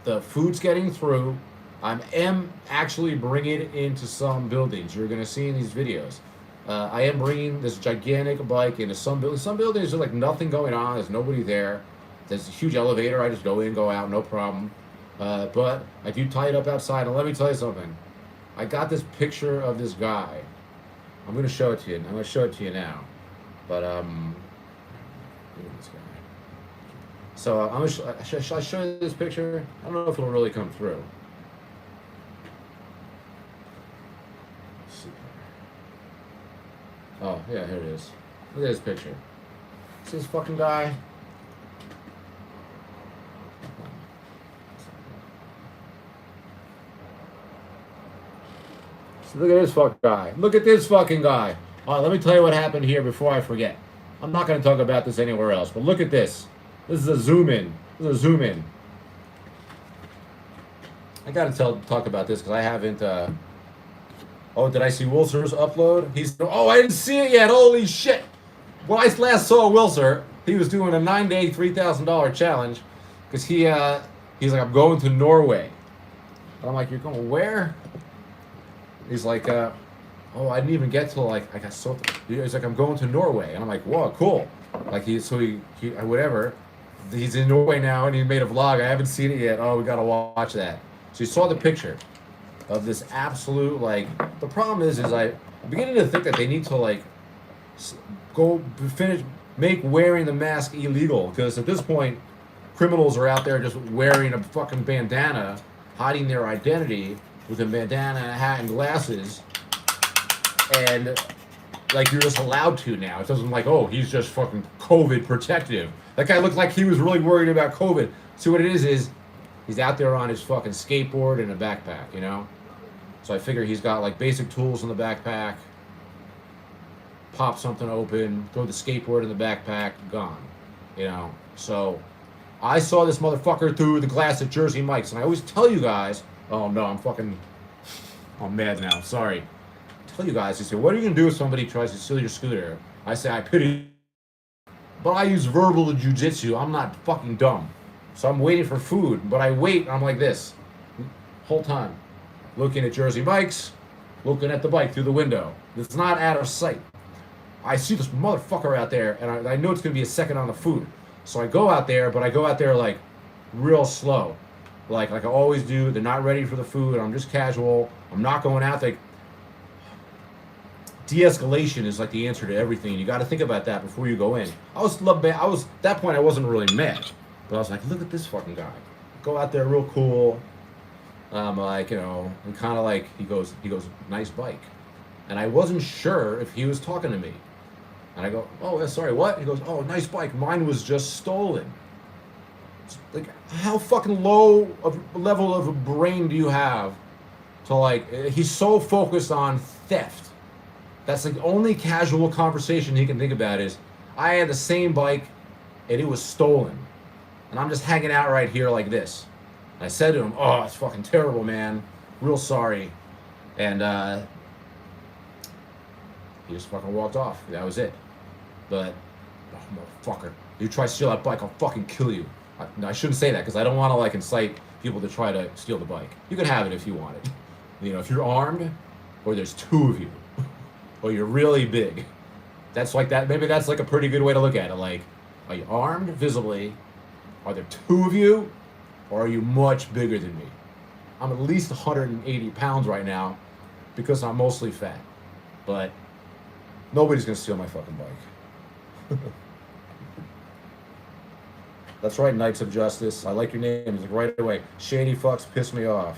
The food's getting through. I am actually bringing it into some buildings. You're gonna see in these videos. I am bringing this gigantic bike into some buildings. Some buildings, there's like nothing going on. There's nobody there. There's a huge elevator. I just go in, go out, no problem. But I do tie it up outside. And let me tell you something. I got this picture of this guy. I'm gonna show it to you. I'm gonna show it to you now. But look at this guy. So shall I show you this picture? I don't know if it'll really come through. Let's see. Oh yeah, here it is. Look at this picture. See this fucking guy? Look at this fucking guy. Look at this fucking guy. All right, let me tell you what happened here before I forget. I'm not going to talk about this anywhere else, but look at this. This is a zoom in. This is a zoom in. I got to talk about this because I haven't. Oh, did I see Wilser's upload? Oh, I didn't see it yet. Holy shit. When I last saw Wilser, he was doing a 9-day, $3,000 challenge because he's like, I'm going to Norway. And I'm like, you're going where? He's like, oh, I didn't even get to like, I got so. He's like, I'm going to Norway, and I'm like, whoa, cool. Like he whatever. He's in Norway now, and he made a vlog. I haven't seen it yet. Oh, we gotta watch that. So you saw the picture of this absolute like. The problem is I'm beginning to think that they need to like make wearing the mask illegal, because at this point, criminals are out there just wearing a fucking bandana, hiding their identity with a bandana, a hat, and glasses, and like you're just allowed to now. It doesn't like, oh, he's just fucking COVID protective. That guy looked like he was really worried about COVID. See, what it is he's out there on his fucking skateboard and a backpack, you know? So I figure he's got like basic tools in the backpack, pop something open, throw the skateboard in the backpack, gone, you know? So I saw this motherfucker through the glass at Jersey Mike's, and I always tell you guys, oh no, I'm mad now, sorry. I tell you guys, they say, what are you gonna do if somebody tries to steal your scooter? I say, I pity But I use verbal jujitsu. I'm not fucking dumb. So I'm waiting for food, but I wait. I'm like this, whole time, looking at Jersey bikes, looking at the bike through the window. It's not out of sight. I see this motherfucker out there, and I know it's gonna be a second on the food. So I go out there, but I go out there like real slow, like I always do. They're not ready for the food. I'm just casual. I'm not going out there. De-escalation is like the answer to everything. You got to think about that before you go in. I was at that point I wasn't really mad, but I was like, look at this fucking guy. Go out there real cool. Like, you know, and kind of like he goes, nice bike, and I wasn't sure if he was talking to me, and I go, oh, sorry, what? He goes, oh, nice bike. Mine was just stolen. Like, how fucking low of level of a brain do you have to like? He's so focused on theft. That's the only casual conversation he can think about is, I had the same bike and it was stolen. And I'm just hanging out right here like this. And I said to him, oh, it's fucking terrible, man. Real sorry. And he just fucking walked off. That was it. But, oh, motherfucker, you try to steal that bike, I'll fucking kill you. I shouldn't say that because I don't want to like incite people to try to steal the bike. You can have it if you want it. You know, if you're armed or there's two of you. Or you're really big. That's like that. Maybe that's like a pretty good way to look at it. Like, are you armed visibly? Are there two of you? Or are you much bigger than me? I'm at least 180 pounds right now because I'm mostly fat. But nobody's going to steal my fucking bike. That's right, Knights of Justice. I like your name. It's like right away. Shady fucks pissed me off.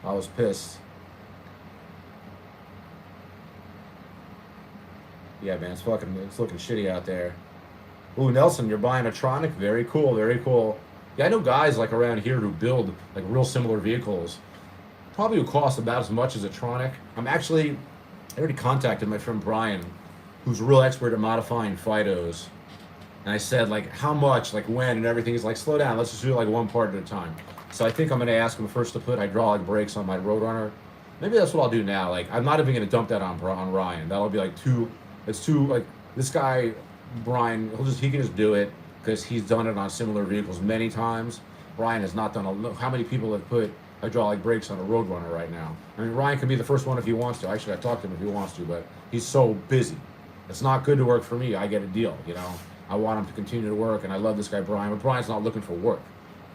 I was pissed. Yeah, man, it's looking shitty out there. Ooh, Nelson, you're buying a Tronic? Very cool, very cool. Yeah, I know guys like around here who build like real similar vehicles. Probably would cost about as much as a Tronic. I already contacted my friend Brian, who's a real expert at modifying Fidos. And I said, like, how much, like when, and everything. He's like, slow down, let's just do like one part at a time. So I think I'm gonna ask him first to put hydraulic brakes on my Roadrunner. Maybe that's what I'll do now. Like, I'm not even gonna dump that on Ryan. That'll be like it's too, like, this guy, Brian, he can just do it because he's done it on similar vehicles many times. Ryan has not done how many people have put hydraulic brakes on a Roadrunner right now? I mean, Ryan can be the first one if he wants to. Actually, I talked to him if he wants to, but he's so busy. It's not good to work for me. I get a deal, you know. I want him to continue to work, and I love this guy, Brian, but Brian's not looking for work.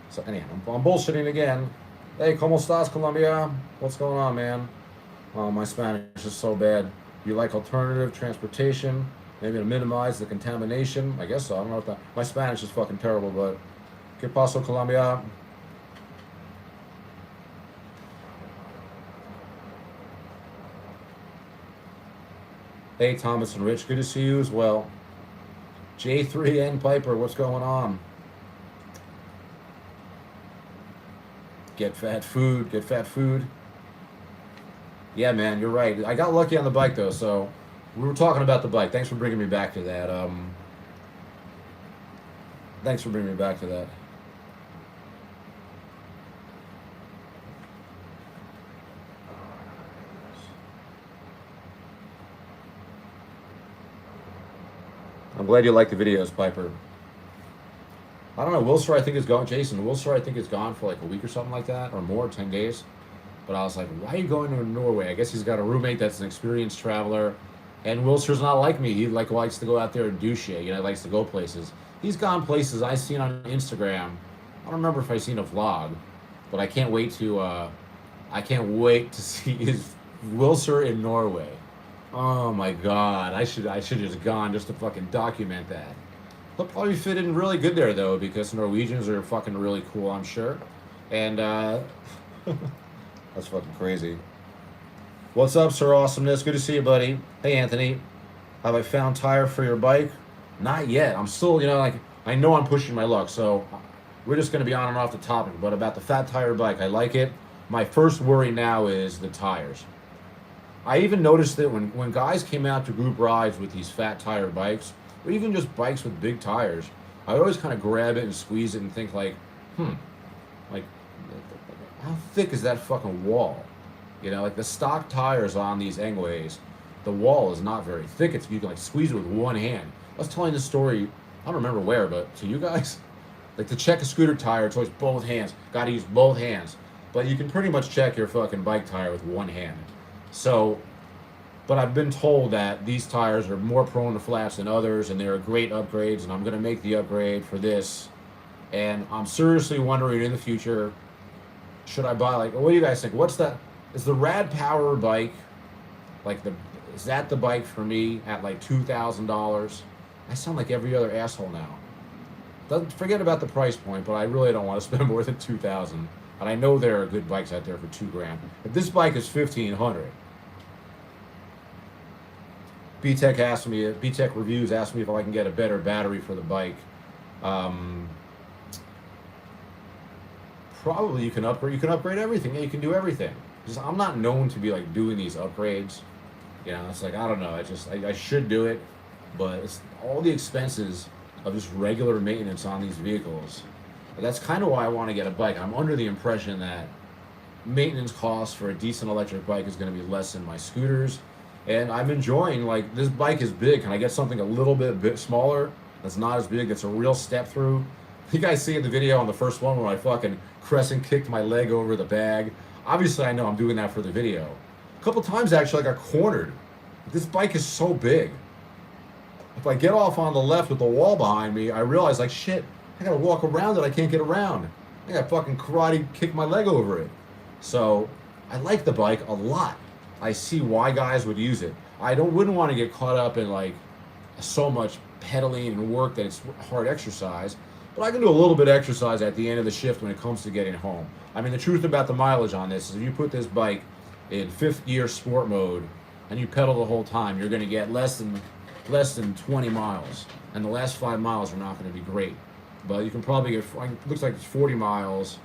So anyhow, I'm bullshitting again. Hey, ¿cómo estás, Colombia? What's going on, man? Oh, my Spanish is so bad. You like alternative transportation, maybe to minimize the contamination. I guess so. I don't know what that. My Spanish is fucking terrible, but ¿Qué pasó, Colombia? Hey, Thomas and Rich, good to see you as well. J3N Piper, what's going on? Get fat food, get fat food. Yeah, man, you're right. I got lucky on the bike, though, so we were talking about the bike. Thanks for bringing me back to that. Thanks for bringing me back to that. I'm glad you like the videos, Piper. I don't know, Wilshire I think is gone. Jason, Wilshire I think is gone for like a week or something like that, or more, 10 days. But I was like, why are you going to Norway? I guess he's got a roommate that's an experienced traveler. And Wilshire's not like me. He like likes to go out there and do shit. You know, likes to go places. He's gone places I've seen on Instagram. I don't remember if I've seen a vlog, but I can't wait to see his Wilshire in Norway. Oh my god, I should have just gone just to fucking document that. He'll probably fit in really good there though, because Norwegians are fucking really cool, I'm sure. And that's fucking crazy. What's up, Sir Awesomeness? Good to see you, buddy. Hey, Anthony. Have I found tire for your bike? Not yet. I'm still, you know, like, I know I'm pushing my luck, so we're just going to be on and off the topic. But about the fat tire bike, I like it. My first worry now is the tires. I even noticed that when guys came out to group rides with these fat tire bikes, or even just bikes with big tires, I would always kind of grab it and squeeze it and think like, like, how thick is that fucking wall? You know, like the stock tires on these Engways, the wall is not very thick. You can like squeeze it with one hand. I was telling this story don't remember where, but to you guys, like to check a scooter tire, it's always both hands. Got to use both hands. But you can pretty much check your fucking bike tire with one hand. So, but I've been told that these tires are more prone to flats than others, and they're great upgrades, and I'm going to make the upgrade for this. And I'm seriously wondering in the future, should I buy, like, what do you guys think? What's that? Is the Rad Power bike, like, is that the bike for me at like $2,000? I sound like every other asshole now. Doesn't forget about the price point, but I really don't want to spend more than $2,000. And I know there are good bikes out there for $2,000. If this bike is $1,500, BTech Reviews asked me if I can get a better battery for the bike. Probably you can upgrade. You can upgrade everything. Yeah, you can do everything. Just, I'm not known to be like doing these upgrades. You know, it's like, I don't know. I should do it, but it's all the expenses of just regular maintenance on these vehicles. But that's kind of why I want to get a bike. I'm under the impression that maintenance costs for a decent electric bike is going to be less than my scooters. And I'm enjoying, like, this bike is big. Can I get something a little bit smaller that's not as big, that's a real step through? You guys see in the video on the first one where I fucking crescent kicked my leg over the bag. Obviously, I know I'm doing that for the video. A couple times, actually, I got cornered. This bike is so big. If I get off on the left with the wall behind me, I realize, like, shit, I gotta walk around it. I can't get around. I gotta fucking karate kick my leg over it. So, I like the bike a lot. I see why guys would use it. I wouldn't want to get caught up in, like, so much pedaling and work that it's hard exercise. But I can do a little bit of exercise at the end of the shift when it comes to getting home. I mean, the truth about the mileage on this is if you put this bike in 5th gear sport mode and you pedal the whole time, you're going to get less than 20 miles. And the last 5 miles are not going to be great. But you can probably get, it looks like it's 40 miles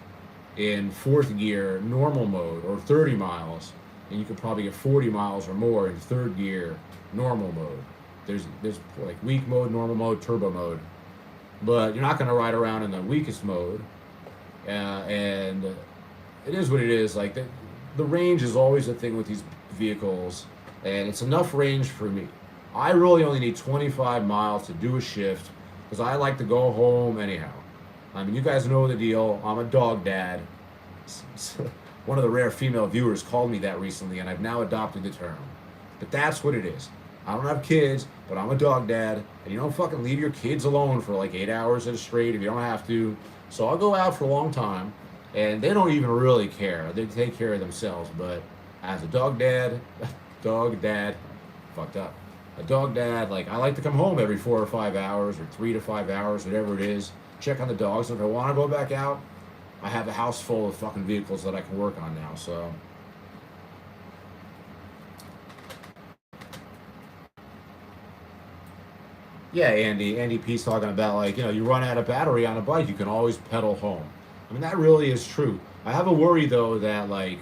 in 4th gear normal mode, or 30 miles. And you can probably get 40 miles or more in 3rd gear normal mode. There's like weak mode, normal mode, turbo mode. But you're not going to ride around in the weakest mode. And it is what it is. Like, the range is always a thing with these vehicles. And it's enough range for me. I really only need 25 miles to do a shift because I like to go home anyhow. I mean, you guys know the deal. I'm a dog dad. One of the rare female viewers called me that recently, and I've now adopted the term. But that's what it is. I don't have kids, but I'm a dog dad, and you don't fucking leave your kids alone for like 8 hours at a straight if you don't have to. So I'll go out for a long time, and they don't even really care. They take care of themselves. But as a dog dad, fucked up. A dog dad, like, I like to come home every 4 or 5 hours, or 3 to 5 hours, whatever it is, check on the dogs. If I want to go back out, I have a house full of fucking vehicles that I can work on now, so. Yeah, Andy P's talking about, like, you know, you run out of battery on a bike, you can always pedal home. I mean, that really is true. I have a worry, though, that, like,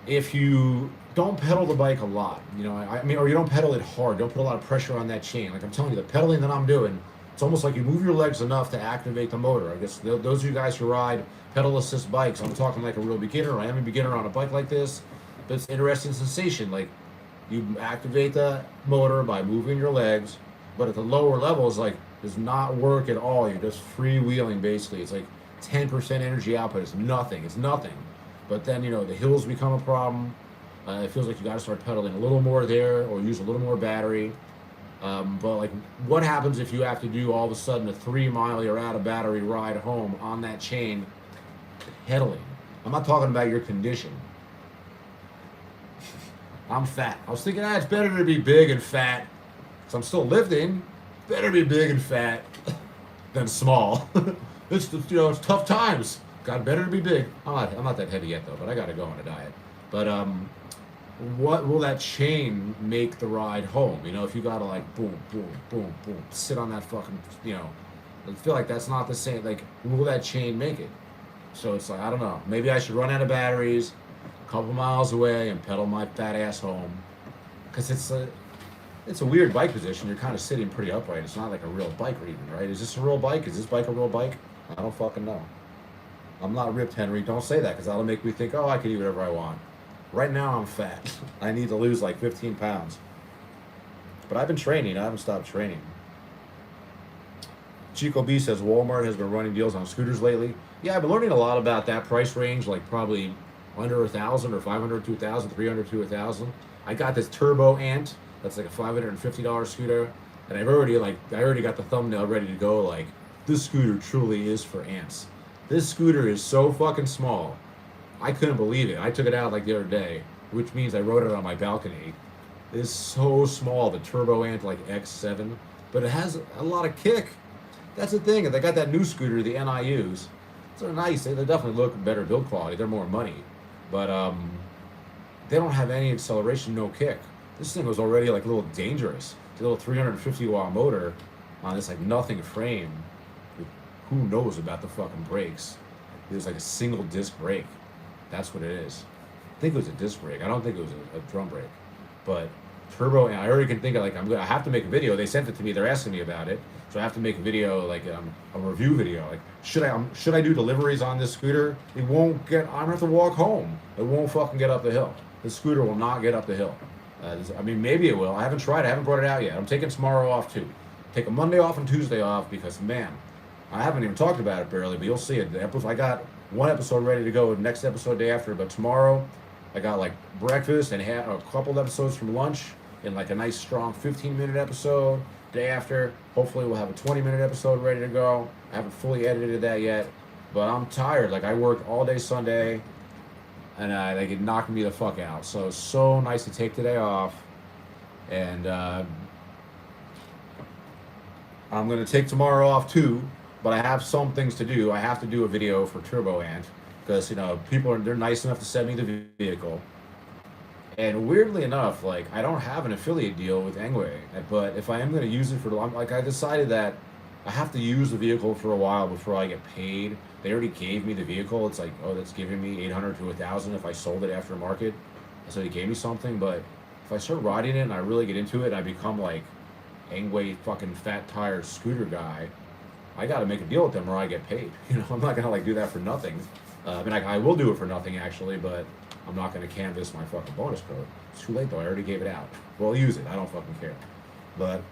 if you don't pedal the bike a lot, you know, I mean, or you don't pedal it hard, don't put a lot of pressure on that chain. Like I'm telling you, the pedaling that I'm doing, it's almost like you move your legs enough to activate the motor. I guess those of you guys who ride pedal assist bikes, I'm talking like a real beginner. I am a beginner on a bike like this, but it's an interesting sensation. Like, you activate the motor by moving your legs, but at the lower levels, like, does not work at all. You're just freewheeling, basically. It's like 10% energy output. It's nothing. But then, you know, the hills become a problem. It feels like you got to start pedaling a little more there, or use a little more battery. But, like, what happens if you have to do all of a sudden a 3 mile you're out of battery ride home on that chain pedaling? I'm not talking about your condition. I'm fat. I was thinking, it's better to be big and fat, because I'm still lifting. Better be big and fat than small. It's tough times. God, better to be big. I'm not that heavy yet, though, but I got to go on a diet. But what will that chain make the ride home? You know, if you got to, like, boom, boom, boom, boom, sit on that fucking, you know, I feel like that's not the same. Like, will that chain make it? So it's like, I don't know. Maybe I should run out of batteries a couple miles away and pedal my fat ass home, because it's a weird bike position. You're kind of sitting pretty upright. It's not like a real bike or even, right? Is this a real bike? Is this bike a real bike? I don't fucking know. I'm not ripped, Henry. Don't say that, because that'll make me think, I can eat whatever I want. Right now, I'm fat. I need to lose like 15 pounds. But I've been training. I haven't stopped training. Chico B says Walmart has been running deals on scooters lately. Yeah, I've been learning a lot about that price range, like probably under 1,000 or 500 to 1,000, 300 to 1,000. I got this Turbo Ant. That's like a $550 scooter, and I already got the thumbnail ready to go. Like, this scooter truly is for ants. This scooter is so fucking small. I couldn't believe it. I took it out like the other day, which means I rode it on my balcony. It's so small, the Turbo Ant like X7, but it has a lot of kick. That's the thing. They got that new scooter, the NIUs. They're nice. They definitely look better build quality. They're more money, but they don't have any acceleration, no kick. This thing was already like a little dangerous. It's a little 350 watt motor on this like nothing frame. Who knows about the fucking brakes? It was like a single disc brake. That's what it is. I think it was a disc brake. I don't think it was a drum brake. But Turbo, and I already can think of like I have to make a video. They sent it to me. They're asking me about it, so I have to make a video, like a review video. Like should I do deliveries on this scooter? It won't get. I'm gonna have to walk home. It won't fucking get up the hill. The scooter will not get up the hill. I mean, maybe it will. I haven't tried. I haven't brought it out yet. I'm taking tomorrow off too. Take a Monday off and Tuesday off because man, I haven't even talked about it barely. But you'll see it. I got one episode ready to go. Next episode day after. But tomorrow, I got like breakfast and had a couple episodes from lunch and like a nice strong 15-minute episode. Day after, hopefully we'll have a 20-minute episode ready to go. I haven't fully edited that yet, but I'm tired. Like I worked all day Sunday, and like it knocked me the fuck out. So it's so nice to take today off, and I'm gonna take tomorrow off too. But I have some things to do. I have to do a video for Turbo Ant because they're nice enough to send me the vehicle. And weirdly enough, like I don't have an affiliate deal with Engway, but if I am going to use it I decided that I have to use the vehicle for a while before I get paid. They already gave me the vehicle. It's like, oh, that's giving me 800 to 1,000 if I sold it after market. So they gave me something, but if I start riding it and I really get into it, and I become like Engway fucking fat tire scooter guy. I got to make a deal with them or I get paid. I'm not gonna like do that for nothing. I mean, I will do it for nothing actually, but I'm not gonna canvas my fucking bonus code. It's too late though. I already gave it out. Well, I'll use it. I don't fucking care. But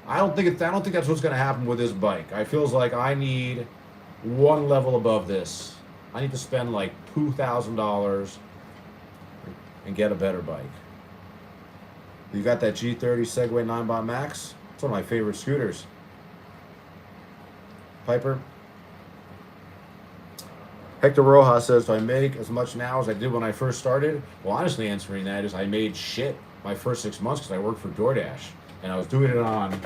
I don't think that's what's gonna happen with this bike. I feels like I need one level above this. I need to spend like $2,000 and get a better bike. You got that G30 Segway 9 Max? It's one of my favorite scooters. Piper. Hector Rojas says, do I make as much now as I did when I first started? Well, honestly, answering that is I made shit my first 6 months because I worked for DoorDash. And I was doing it on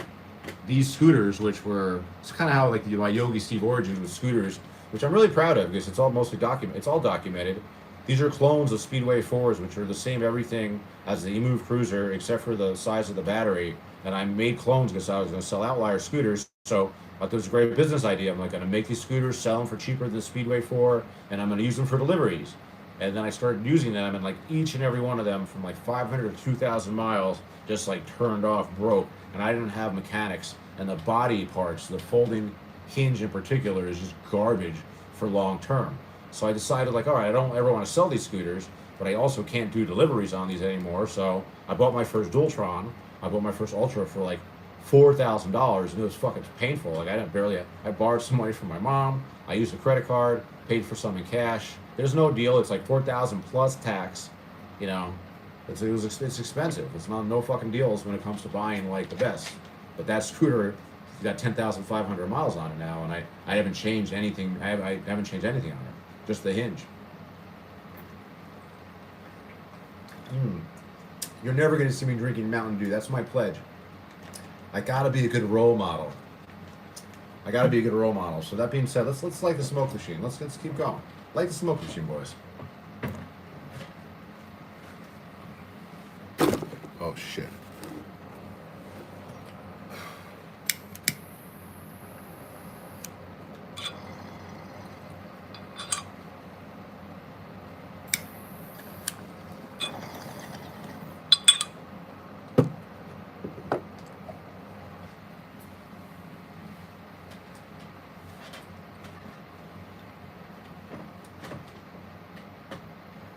these scooters, which were, it's kind of how like my Yogi Steve origins with scooters, which I'm really proud of because it's all mostly it's all documented. These are clones of Speedway 4s, which are the same everything as the eMove Cruiser, except for the size of the battery. And I made clones because I was going to sell outlier scooters. So I thought it was a great business idea. I'm like going to make these scooters, sell them for cheaper than the Speedway 4, and I'm going to use them for deliveries. And then I started using them, and like each and every one of them from like 500 to 2,000 miles just like turned off, broke. And I didn't have mechanics. And the body parts, the folding hinge in particular, is just garbage for long term. So I decided like, all right, I don't ever want to sell these scooters, but I also can't do deliveries on these anymore. So I bought my first Dualtron. I bought my first Ultra for like $4,000, and it was fucking painful. Like I borrowed some money from my mom. I used a credit card, paid for some in cash. There's no deal. It's like $4,000 plus tax. It's expensive. It's no fucking deals when it comes to buying like the best. But that scooter got 10,500 miles on it now, and I haven't changed anything. I haven't changed anything on it, just the hinge. You're never going to see me drinking Mountain Dew. That's my pledge. I gotta be a good role model. So that being said, let's light the smoke machine. Let's keep going. Light the smoke machine, boys. Oh shit.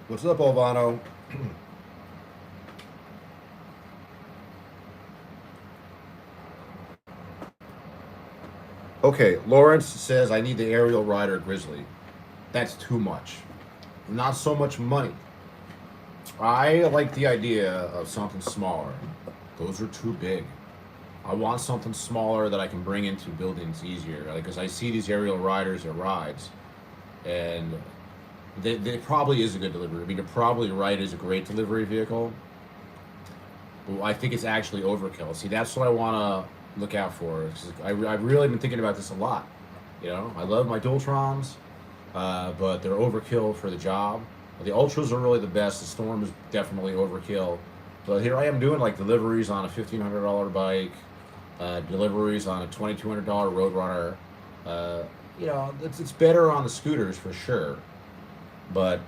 What's up, Olvano? Okay, Lawrence says I need the aerial rider Grizzly. That's too much. Not so much money. I like the idea of something smaller. Those are too big. I want something smaller that I can bring into buildings easier. Because I see these aerial riders at rides, and they probably is a good delivery. I mean, you're probably right. Is a great delivery vehicle. But I think it's actually overkill. See, that's what I want to look out for. I've really been thinking about this a lot. You know, I love my Dualtrons, but they're overkill for the job. The Ultras are really the best. The Storm is definitely overkill. But here I am doing like deliveries on a $1,500 bike, deliveries on a $2,200 Roadrunner. You know, it's better on the scooters for sure. But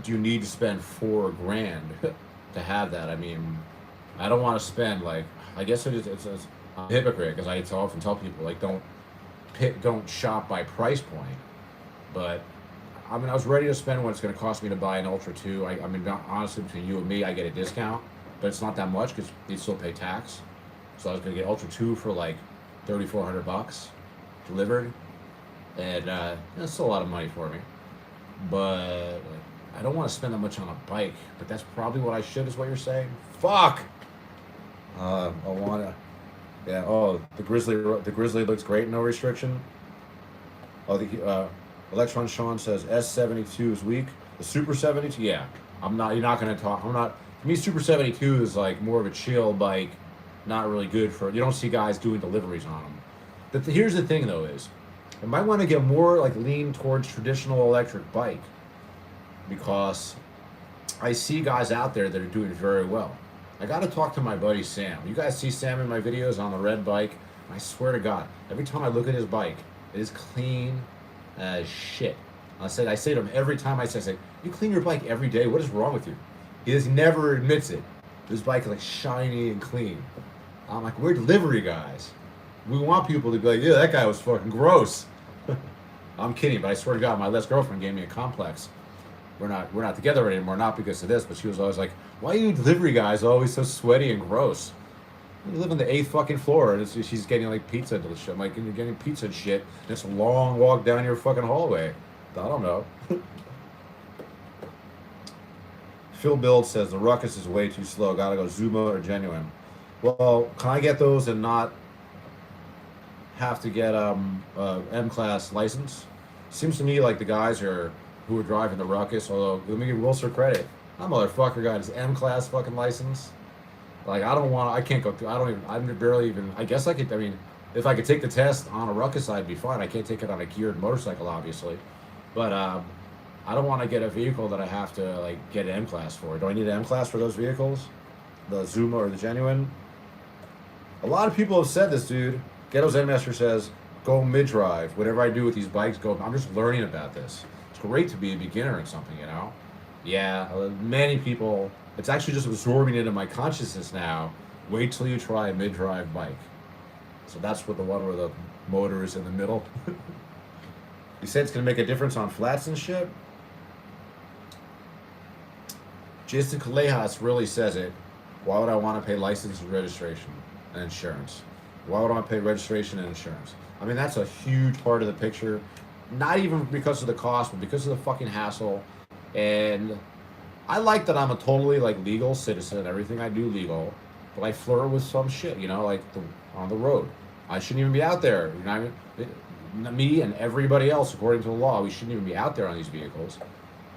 do you need to spend $4,000 to have that? I mean, I don't want to spend like. I guess it's I'm a hypocrite because I often tell people like don't shop by price point. But I mean, I was ready to spend what it's going to cost me to buy an Ultra 2. I mean, honestly, between you and me, I get a discount, but it's not that much because you still pay tax. So I was going to get Ultra 2 for like $3,400 delivered, and that's still a lot of money for me. But like, I don't want to spend that much on a bike. But that's probably what I should, is what you're saying. Fuck. I want to. Yeah. Oh, the Grizzly looks great. No restriction. Oh, the Electron Sean says S72 is weak. The Super 72, yeah. I'm not. You're not going to talk. I'm not. To me, Super 72 is like more of a chill bike. Not really good for. You don't see guys doing deliveries on them. But here's the thing, though, is I might want to get more like lean towards traditional electric bike, because I see guys out there that are doing very well. I got to talk to my buddy Sam. You guys see Sam in my videos on the red bike? I swear to God, every time I look at his bike, it is clean as shit. I say to him every time I say, you clean your bike every day? What is wrong with you? He just never admits it. His bike is like shiny and clean. I'm like, we're delivery guys. We want people to be like, yeah, that guy was fucking gross. I'm kidding, but I swear to God, my last girlfriend gave me a complex. We're not together anymore, not because of this, but she was always like, why are you delivery guys always so sweaty and gross? You live on the 8th fucking floor, and she's getting like pizza and shit. I'm like, you're getting pizza and shit, and it's a long walk down your fucking hallway. I don't know. Phil Build says the Ruckus is way too slow. Gotta go Zuma or Genuine. Well, can I get those and not have to get M-Class license? Seems to me like the guys who are driving the Ruckus, although let me give Wilson credit. That motherfucker got his M-Class fucking license. Like, I can't go through, I'm barely even, I guess I could, I mean, if I could take the test on a Ruckus, I'd be fine. I can't take it on a geared motorcycle, obviously. But I don't want to get a vehicle that I have to, like, get an M-Class for. Do I need an M-Class for those vehicles? The Zuma or the Genuine? A lot of people have said this, dude. Ghetto Zen Master says, go mid-drive. Whatever I do with these bikes, I'm just learning about this. It's great to be a beginner in something, you know? Yeah, many people, it's actually just absorbing into my consciousness now. Wait till you try a mid-drive bike. So that's what the one where the motor is in the middle. You said it's going to make a difference on flats and shit? Jason Kalejas really says it. Why would I want to pay license and registration and insurance? Why would I want to pay registration and insurance? I mean, that's a huge part of the picture. Not even because of the cost, but because of the fucking hassle. And I like that I'm a totally like legal citizen. Everything I do legal, but I flirt with some shit, you know, like on the road. I shouldn't even be out there. You know what I mean? Me and everybody else, according to the law, we shouldn't even be out there on these vehicles.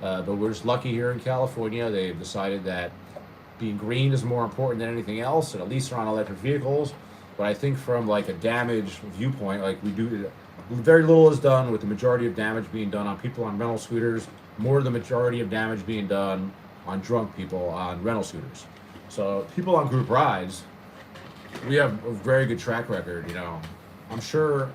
But we're just lucky here in California. They've decided that being green is more important than anything else, and at least they're on electric vehicles. But I think from like a damage viewpoint, like very little is done, with the majority of damage being done on people on rental scooters. More of the majority of damage being done on drunk people on rental scooters. So people on group rides, we have a very good track record, you know. I'm sure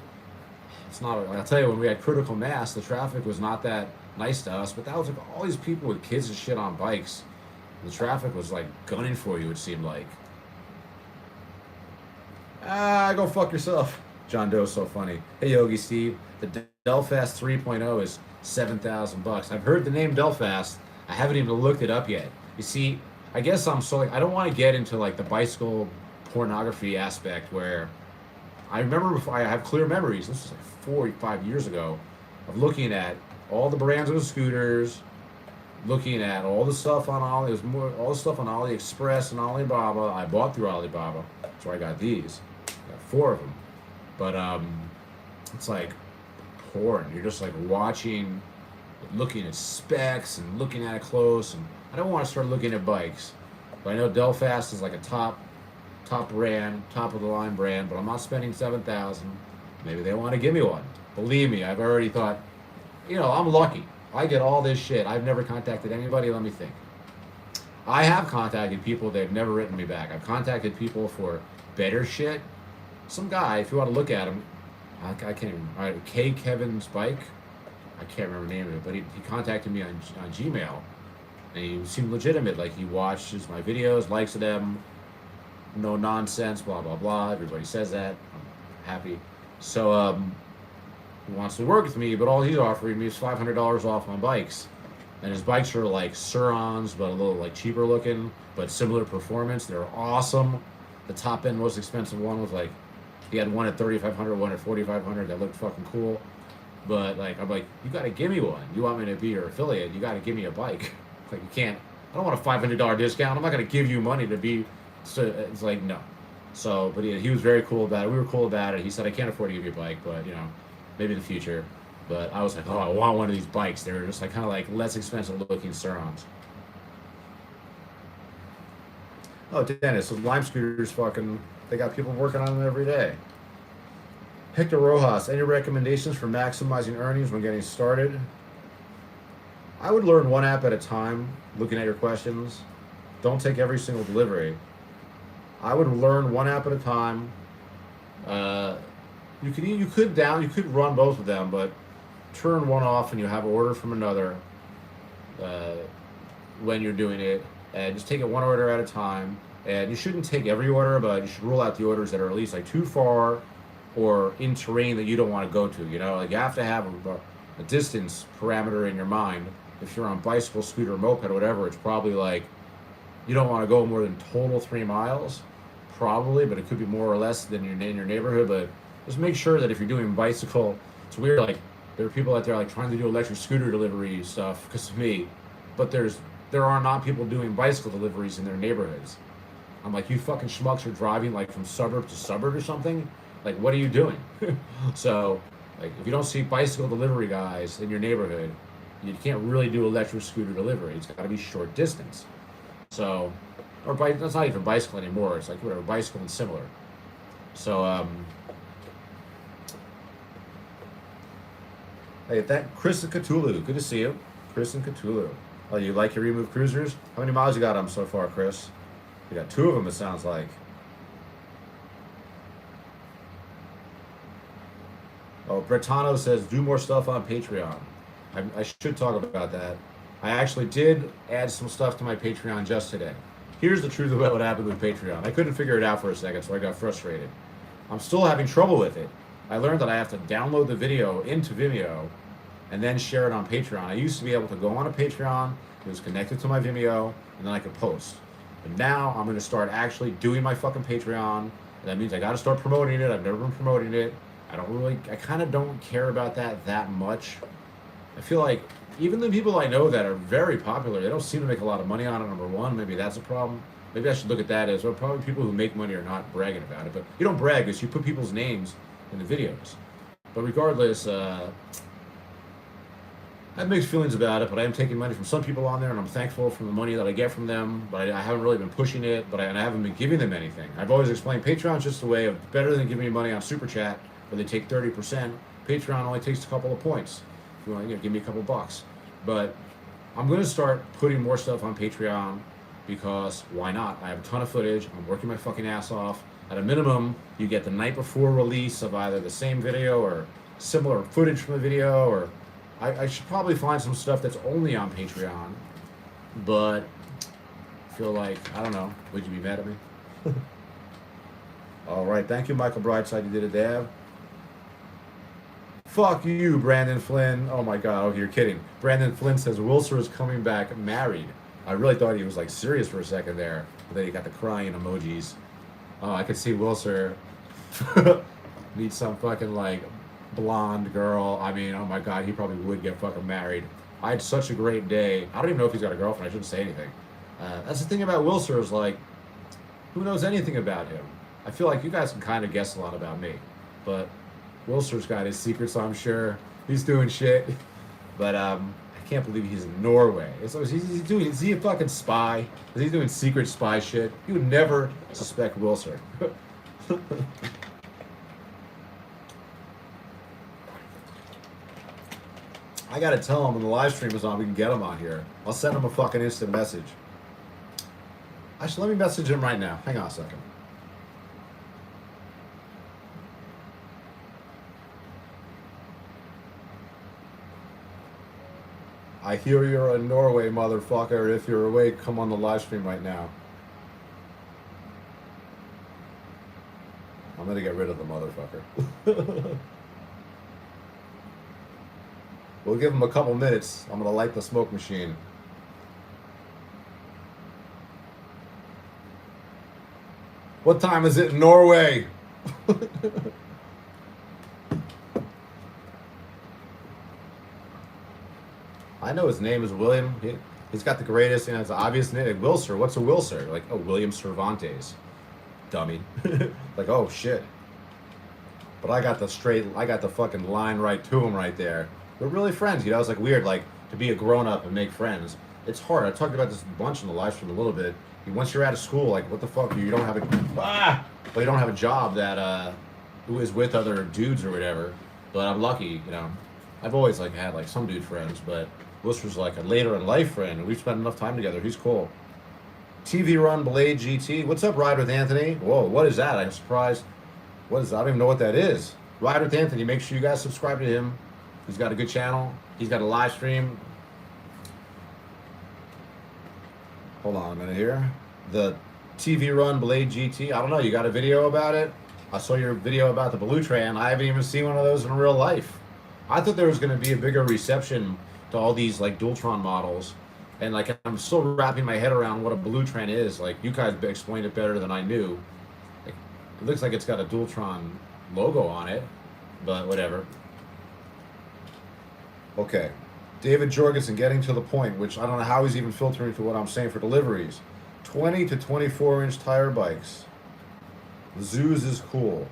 it's not, I'll tell you, when we had critical mass, the traffic was not that nice to us, but that was like all these people with kids and shit on bikes. The traffic was like gunning for you, it seemed like. Go fuck yourself. John Doe's so funny. Hey, Yogi Steve. The Delfast 3.0 is $7,000. I've heard the name Delfast. I haven't even looked it up yet. You see, I guess I'm so like, I don't want to get into like the bicycle pornography aspect where I remember before, I have clear memories. This was like 4 or 5 years ago, of looking at all the brands of the scooters, looking at all the stuff on all the stuff on AliExpress and Alibaba. I bought through Alibaba, so I got these. I got 4 of them. But it's like porn. You're just like watching, looking at specs and looking at it close. And I don't want to start looking at bikes. But I know Delfast is like a top brand, top of the line brand. But I'm not spending $7,000. Maybe they want to give me one. Believe me, I've already thought. I'm lucky. I get all this shit. I've never contacted anybody. Let me think. I have contacted people. They've never written me back. I've contacted people for better shit. Some guy, if you want to look at him, I can't even. K Kevin's bike. I can't remember the name of it, but he contacted me on Gmail, and he seemed legitimate. Like, he watches my videos, likes them, no nonsense, blah blah blah. Everybody says that. I'm happy. So he wants to work with me, but all he's offering me is $500 off on bikes, and his bikes are like Surons, but a little like cheaper looking, but similar performance. They're awesome. The top end, most expensive one was like, he had one at 3,500, one at 4,500 that looked fucking cool. But like, I'm like, you gotta give me one. You want me to be your affiliate? You gotta give me a bike. Like, you can't. I don't want a $500 discount. I'm not gonna give you money to be. So it's like, no. So, but he was very cool about it. We were cool about it. He said, I can't afford to give you a bike, but maybe in the future. But I was like, oh, I want one of these bikes. They're just like kind of like less expensive looking Surons. Oh, Dennis, so Lime scooters fucking, they got people working on them every day. Hector Rojas, any recommendations for maximizing earnings when getting started? I would learn one app at a time, looking at your questions. Don't take every single delivery. I would learn one app at a time. You could run both of them, but turn one off and you have an order from another when you're doing it. And just take it one order at a time. And you shouldn't take every order, but you should rule out the orders that are at least like too far or in terrain that you don't want to go to. Like, you have to have a distance parameter in your mind. If you're on bicycle, scooter, moped, whatever, it's probably like you don't want to go more than total 3 miles, probably, but it could be more or less than in your neighborhood. But just make sure that if you're doing bicycle, it's weird, like, there are people out there like trying to do electric scooter delivery stuff because of me, but there are not people doing bicycle deliveries in their neighborhoods. I'm like, you fucking schmucks are driving like from suburb to suburb or something. Like, what are you doing? So, like, if you don't see bicycle delivery guys in your neighborhood, you can't really do electric scooter delivery. It's got to be short distance. So, or bike, that's not even bicycle anymore. It's like whatever, bicycle and similar. So, hey, Chris and Cthulhu, good to see you. Chris and Cthulhu. Oh, you like your remove cruisers? How many miles you got on them so far, Chris? You got 2 of them, it sounds like. Oh, Bretano says, do more stuff on Patreon. I should talk about that. I actually did add some stuff to my Patreon just today. Here's the truth about what happened with Patreon. I couldn't figure it out for a second, so I got frustrated. I'm still having trouble with it. I learned that I have to download the video into Vimeo and then share it on Patreon. I used to be able to go on a Patreon, it was connected to my Vimeo, and then I could post. But now I'm going to start actually doing my fucking Patreon, and that means I got to start promoting it. I've never been promoting it. I kind of don't care about that much. I feel like even the people I know that are very popular, they don't seem to make a lot of money on it, number one. Maybe that's a problem. Maybe I should look at that as, well, probably people who make money are not bragging about it. But you don't brag because you put people's names in the videos. But regardless, I have mixed feelings about it, but I am taking money from some people on there, and I'm thankful for the money that I get from them, but I haven't really been pushing it, and I haven't been giving them anything. I've always explained Patreon's just a way of better than giving me money on Super Chat, where they take 30%. Patreon only takes a couple of points. If you want to give me a couple bucks. But I'm going to start putting more stuff on Patreon because why not? I have a ton of footage. I'm working my fucking ass off. At a minimum, you get the night before release of either the same video or similar footage from the video, or I should probably find some stuff that's only on Patreon. But I feel like, I don't know. Would you be mad at me? All right. Thank you, Michael Brightside. You did a dab. Fuck you, Brandon Flynn. Oh my god, oh, you're kidding. Brandon Flynn says Wilser is coming back married. I really thought he was like serious for a second there. But then he got the crying emojis. Oh, I could see Wilser meet some fucking like blonde girl. I mean, oh my god, he probably would get fucking married. I had such a great day. I don't even know if he's got a girlfriend. I shouldn't say anything. That's the thing about Wilser is like, who knows anything about him? I feel like you guys can kind of guess a lot about me, but Wilser's got his secrets, I'm sure. He's doing shit, but I can't believe he's in Norway. Is he a fucking spy? Is he doing secret spy shit? You would never suspect Wilser. I gotta tell him when the live stream is on, we can get him on here. I'll send him a fucking instant message. Actually, let me message him right now. Hang on a second. I hear you're in Norway, motherfucker. If you're awake, come on the live stream right now. I'm gonna get rid of the motherfucker. We'll give him a couple minutes. I'm gonna light the smoke machine. What time is it in Norway? I know his name is William. He's got the greatest, it's an obvious name. Like Wilser. What's a Wilser? Like, oh, William Cervantes. Dummy. Like, oh, shit. But I got the fucking line right to him right there. We're really friends, It's like weird, like, to be a grown-up and make friends. It's hard. I talked about this a bunch in the live stream a little bit. Once you're out of school, like, what the fuck? You don't have you don't have a job that is with other dudes or whatever. But I'm lucky, I've always like had like some dude friends, but Wilster's like a later in life friend, and we've spent enough time together. He's cool. TV Run Blade GT. What's up, Ride with Anthony? Whoa, what is that? I'm surprised. What is that? I don't even know what that is. Ride with Anthony. Make sure you guys subscribe to him. He's got a good channel. He's got a live stream. Hold on a minute here. The TV Run Blade GT. I don't know. You got a video about it? I saw your video about the Blue Tran. I haven't even seen one of those in real life. I thought there was going to be a bigger reception to all these like Dualtron models, and like I'm still wrapping my head around what a Blue Tran is. Like you guys explained it better than I knew. Like, it looks like it's got a Dualtron logo on it, but whatever. Okay, David Jorgensen, getting to the point, which I don't know how he's even filtering through what I'm saying for deliveries. 20 to 24-inch tire bikes. The Zeus is cool,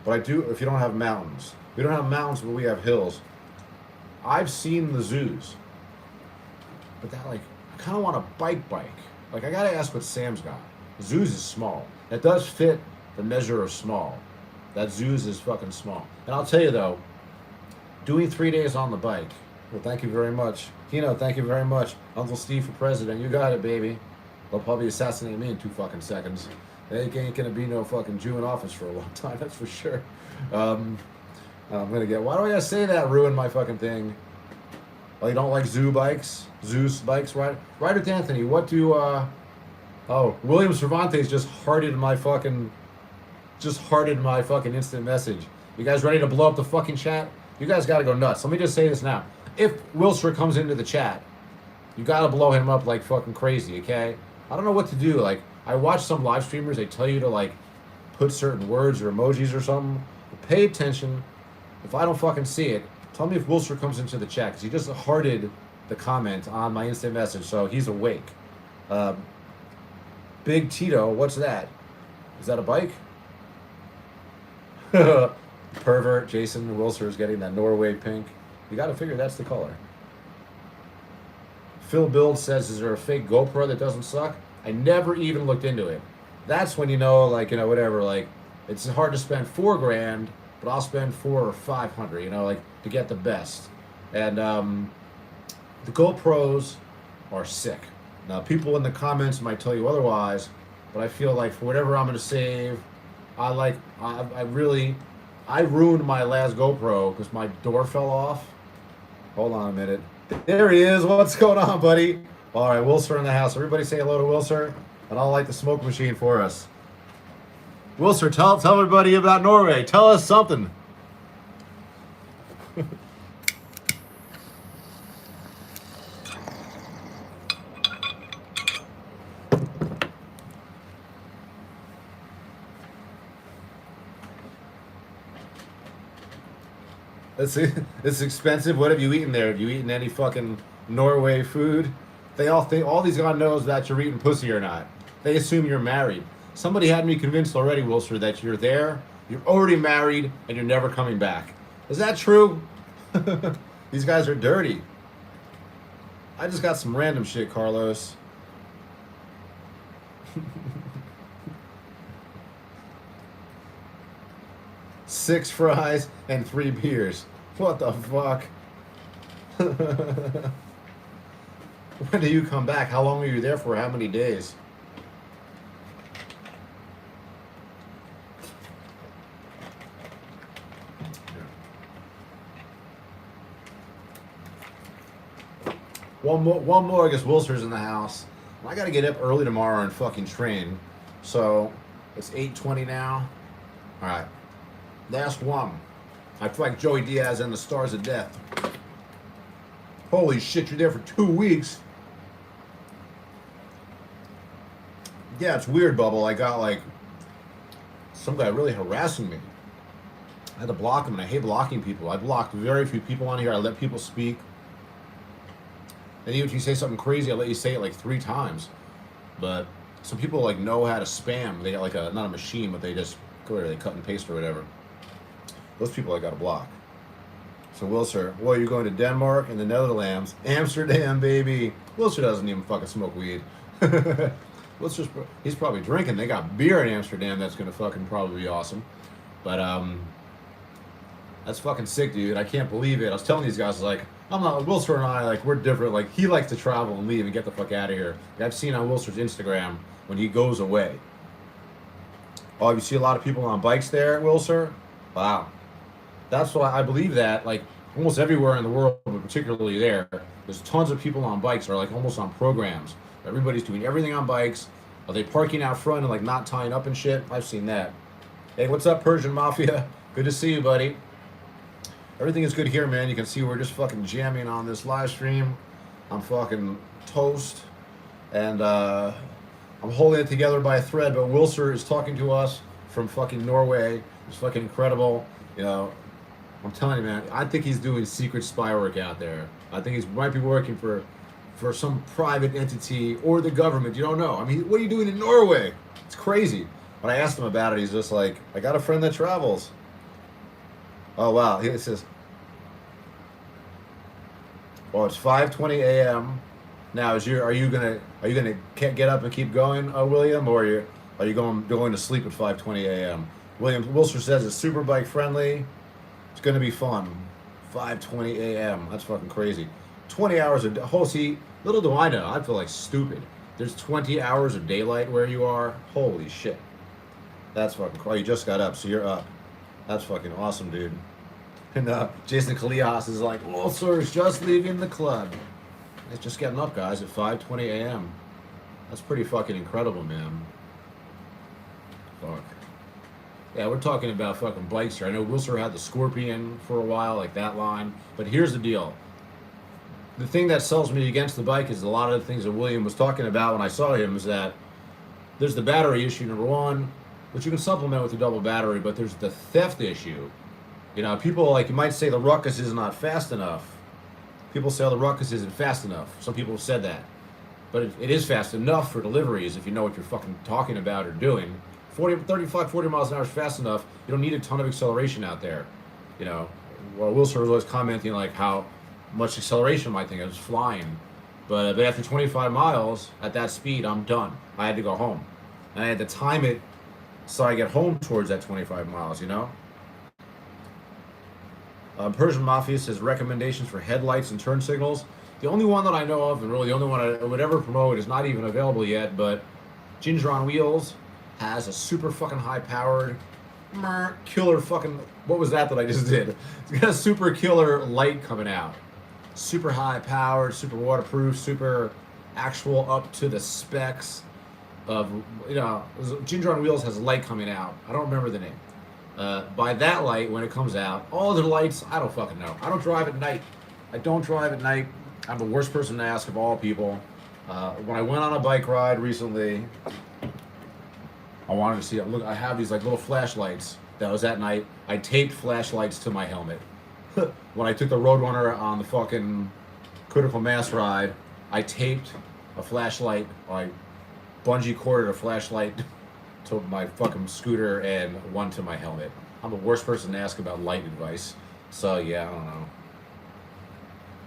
but I do if you don't have mountains. We don't have mountains, but we have hills. I've seen the Zeus, but that like I kind of want a bike. Like I gotta ask what Sam's got. Zeus is small. It does fit the measure of small. That Zeus is fucking small. And I'll tell you though, doing 3 days on the bike. Well, thank you very much, Kino. Thank you very much, Uncle Steve for president. You got it, baby. They'll probably assassinate me in 2 fucking seconds. They ain't gonna be no fucking Jew in office for a long time. That's for sure. I'm gonna get. Why do I gotta say that? Ruin my fucking thing. Oh, you don't like Zeus bikes, right? Right with Anthony. What do? Oh, William Cervantes just hearted my fucking instant message. You guys ready to blow up the fucking chat? You guys gotta go nuts. Let me just say this now. If Wilster comes into the chat, you gotta blow him up like fucking crazy, okay? I don't know what to do. Like, I watch some live streamers. They tell you to like put certain words or emojis or something. But pay attention. If I don't fucking see it, tell me if Wilster comes into the chat, because he just hearted the comment on my instant message, so he's awake. Big Tito, what's that? Is that a bike? Pervert Jason Wilser is getting that Norway pink. You got to figure that's the color. Phil Build says, is there a fake GoPro that doesn't suck? I never even looked into it. That's when whatever, like, it's hard to spend $4,000, but I'll spend $400 or $500, like, to get the best. And the GoPros are sick. Now, people in the comments might tell you otherwise, but I feel like for whatever I'm going to save, I ruined my last GoPro because my door fell off. Hold on a minute. There he is. What's going on, buddy? All right, Wilser in the house. Everybody say hello to Wilser, and I'll light the smoke machine for us. Wilser, tell everybody about Norway. Tell us something. It's expensive. What have you eaten there? Have you eaten any fucking Norway food? They all think all these guys knows that you're eating pussy or not. They assume you're married. Somebody had me convinced already, Wilster, that you're there, you're already married, and you're never coming back. Is that true? These guys are dirty. I just got some random shit, Carlos. 6 fries and 3 beers. What the fuck? When do you come back? How long are you there for? How many days? One more. I guess Wilster's in the house. I gotta get up early tomorrow and fucking train. So it's 8:20 now. All right. Last one. I feel like Joey Diaz and the Stars of Death. Holy shit, you're there for 2 weeks. Yeah, it's weird, Bubble. I got like some guy really harassing me. I had to block him, and I hate blocking people. I blocked very few people on here. I let people speak. And even if you say something crazy, I let you say it like 3 times. But some people like know how to spam. They got like not a machine, but they just they cut and paste or whatever. Those people I got to block. So Wilster, well, you're going to Denmark and the Netherlands, Amsterdam, baby. Wilster doesn't even fucking smoke weed. He's probably drinking. They got beer in Amsterdam. That's gonna fucking probably be awesome. But that's fucking sick, dude. I can't believe it. I was telling these guys, like, I'm not, Wilster and I, like, we're different. Like, he likes to travel and leave and get the fuck out of here. Like, I've seen on Wilster's Instagram when he goes away. Oh, you see a lot of people on bikes there, Wilster? Wow. That's why I believe that, like, almost everywhere in the world, but particularly there's tons of people on bikes, or like almost on programs. Everybody's doing everything on bikes. Are they parking out front and like not tying up and shit? I've seen that. Hey, what's up, Persian Mafia? Good to see you, buddy. Everything is good here, man. You can see we're just fucking jamming on this live stream. I'm fucking toast. And I'm holding it together by a thread, but Wilster is talking to us from fucking Norway. It's fucking incredible. You know, I'm telling you, man, I think he's doing secret spy work out there. I think he might be working for some private entity or the government. You don't know. I mean, what are you doing in Norway? It's crazy. When I asked him about it, he's just like, I got a friend that travels. Oh, wow. He says, well, it's 5:20 a.m. Now, are you gonna get up and keep going, William, or are you going to sleep at 5:20 a.m.? William Wilster says it's super bike friendly. It's gonna be fun. 5:20 a.m. That's fucking crazy. 20 hours of little do I know. I feel like stupid. There's 20 hours of daylight where you are. Holy shit. That's fucking cool. You just got up, so you're up. That's fucking awesome, dude. And Jason Kalias is like, Wilster is just leaving the club. It's just getting up, guys, at 5:20 a.m. That's pretty fucking incredible, man. Fuck. Yeah, we're talking about fucking bikes here. I know Wilster had the Scorpion for a while, like that line. But here's the deal. The thing that sells me against the bike is a lot of the things that William was talking about when I saw him is that there's the battery issue, number one, which you can supplement with a double battery, but there's the theft issue. You know, people, like, you might say the Ruckus is not fast enough. People say, oh, the Ruckus isn't fast enough. Some people have said that. But it is fast enough for deliveries if you know what you're fucking talking about or doing. 35, 40 miles an hour is fast enough. You don't need a ton of acceleration out there. You know, well, Wilson was always commenting, like, how much acceleration I think I was flying. But after 25 miles at that speed, I'm done. I had to go home. And I had to time it so I get home towards that 25 miles, you know? Persian Mafia says recommendations for headlights and turn signals. The only one that I know of, and really the only one I would ever promote, is not even available yet, but Ginger on Wheels has a super fucking high-powered, killer fucking... What was that I just did? It's got a super killer light coming out. Super high-powered, super waterproof, super actual up to the specs of... You know, Ginger on Wheels has a light coming out. I don't remember the name. By that light, when it comes out, all the lights, I don't fucking know. I don't drive at night. I don't drive at night. I'm the worst person to ask of all people. When I went on a bike ride recently, I wanted to see it. Look, I have these like little flashlights that was at night. I taped flashlights to my helmet. when I took the Roadrunner on the fucking critical mass ride, I taped a flashlight, I bungee corded a flashlight to my fucking scooter and one to my helmet. I'm the worst person to ask about light advice. So yeah, I don't know.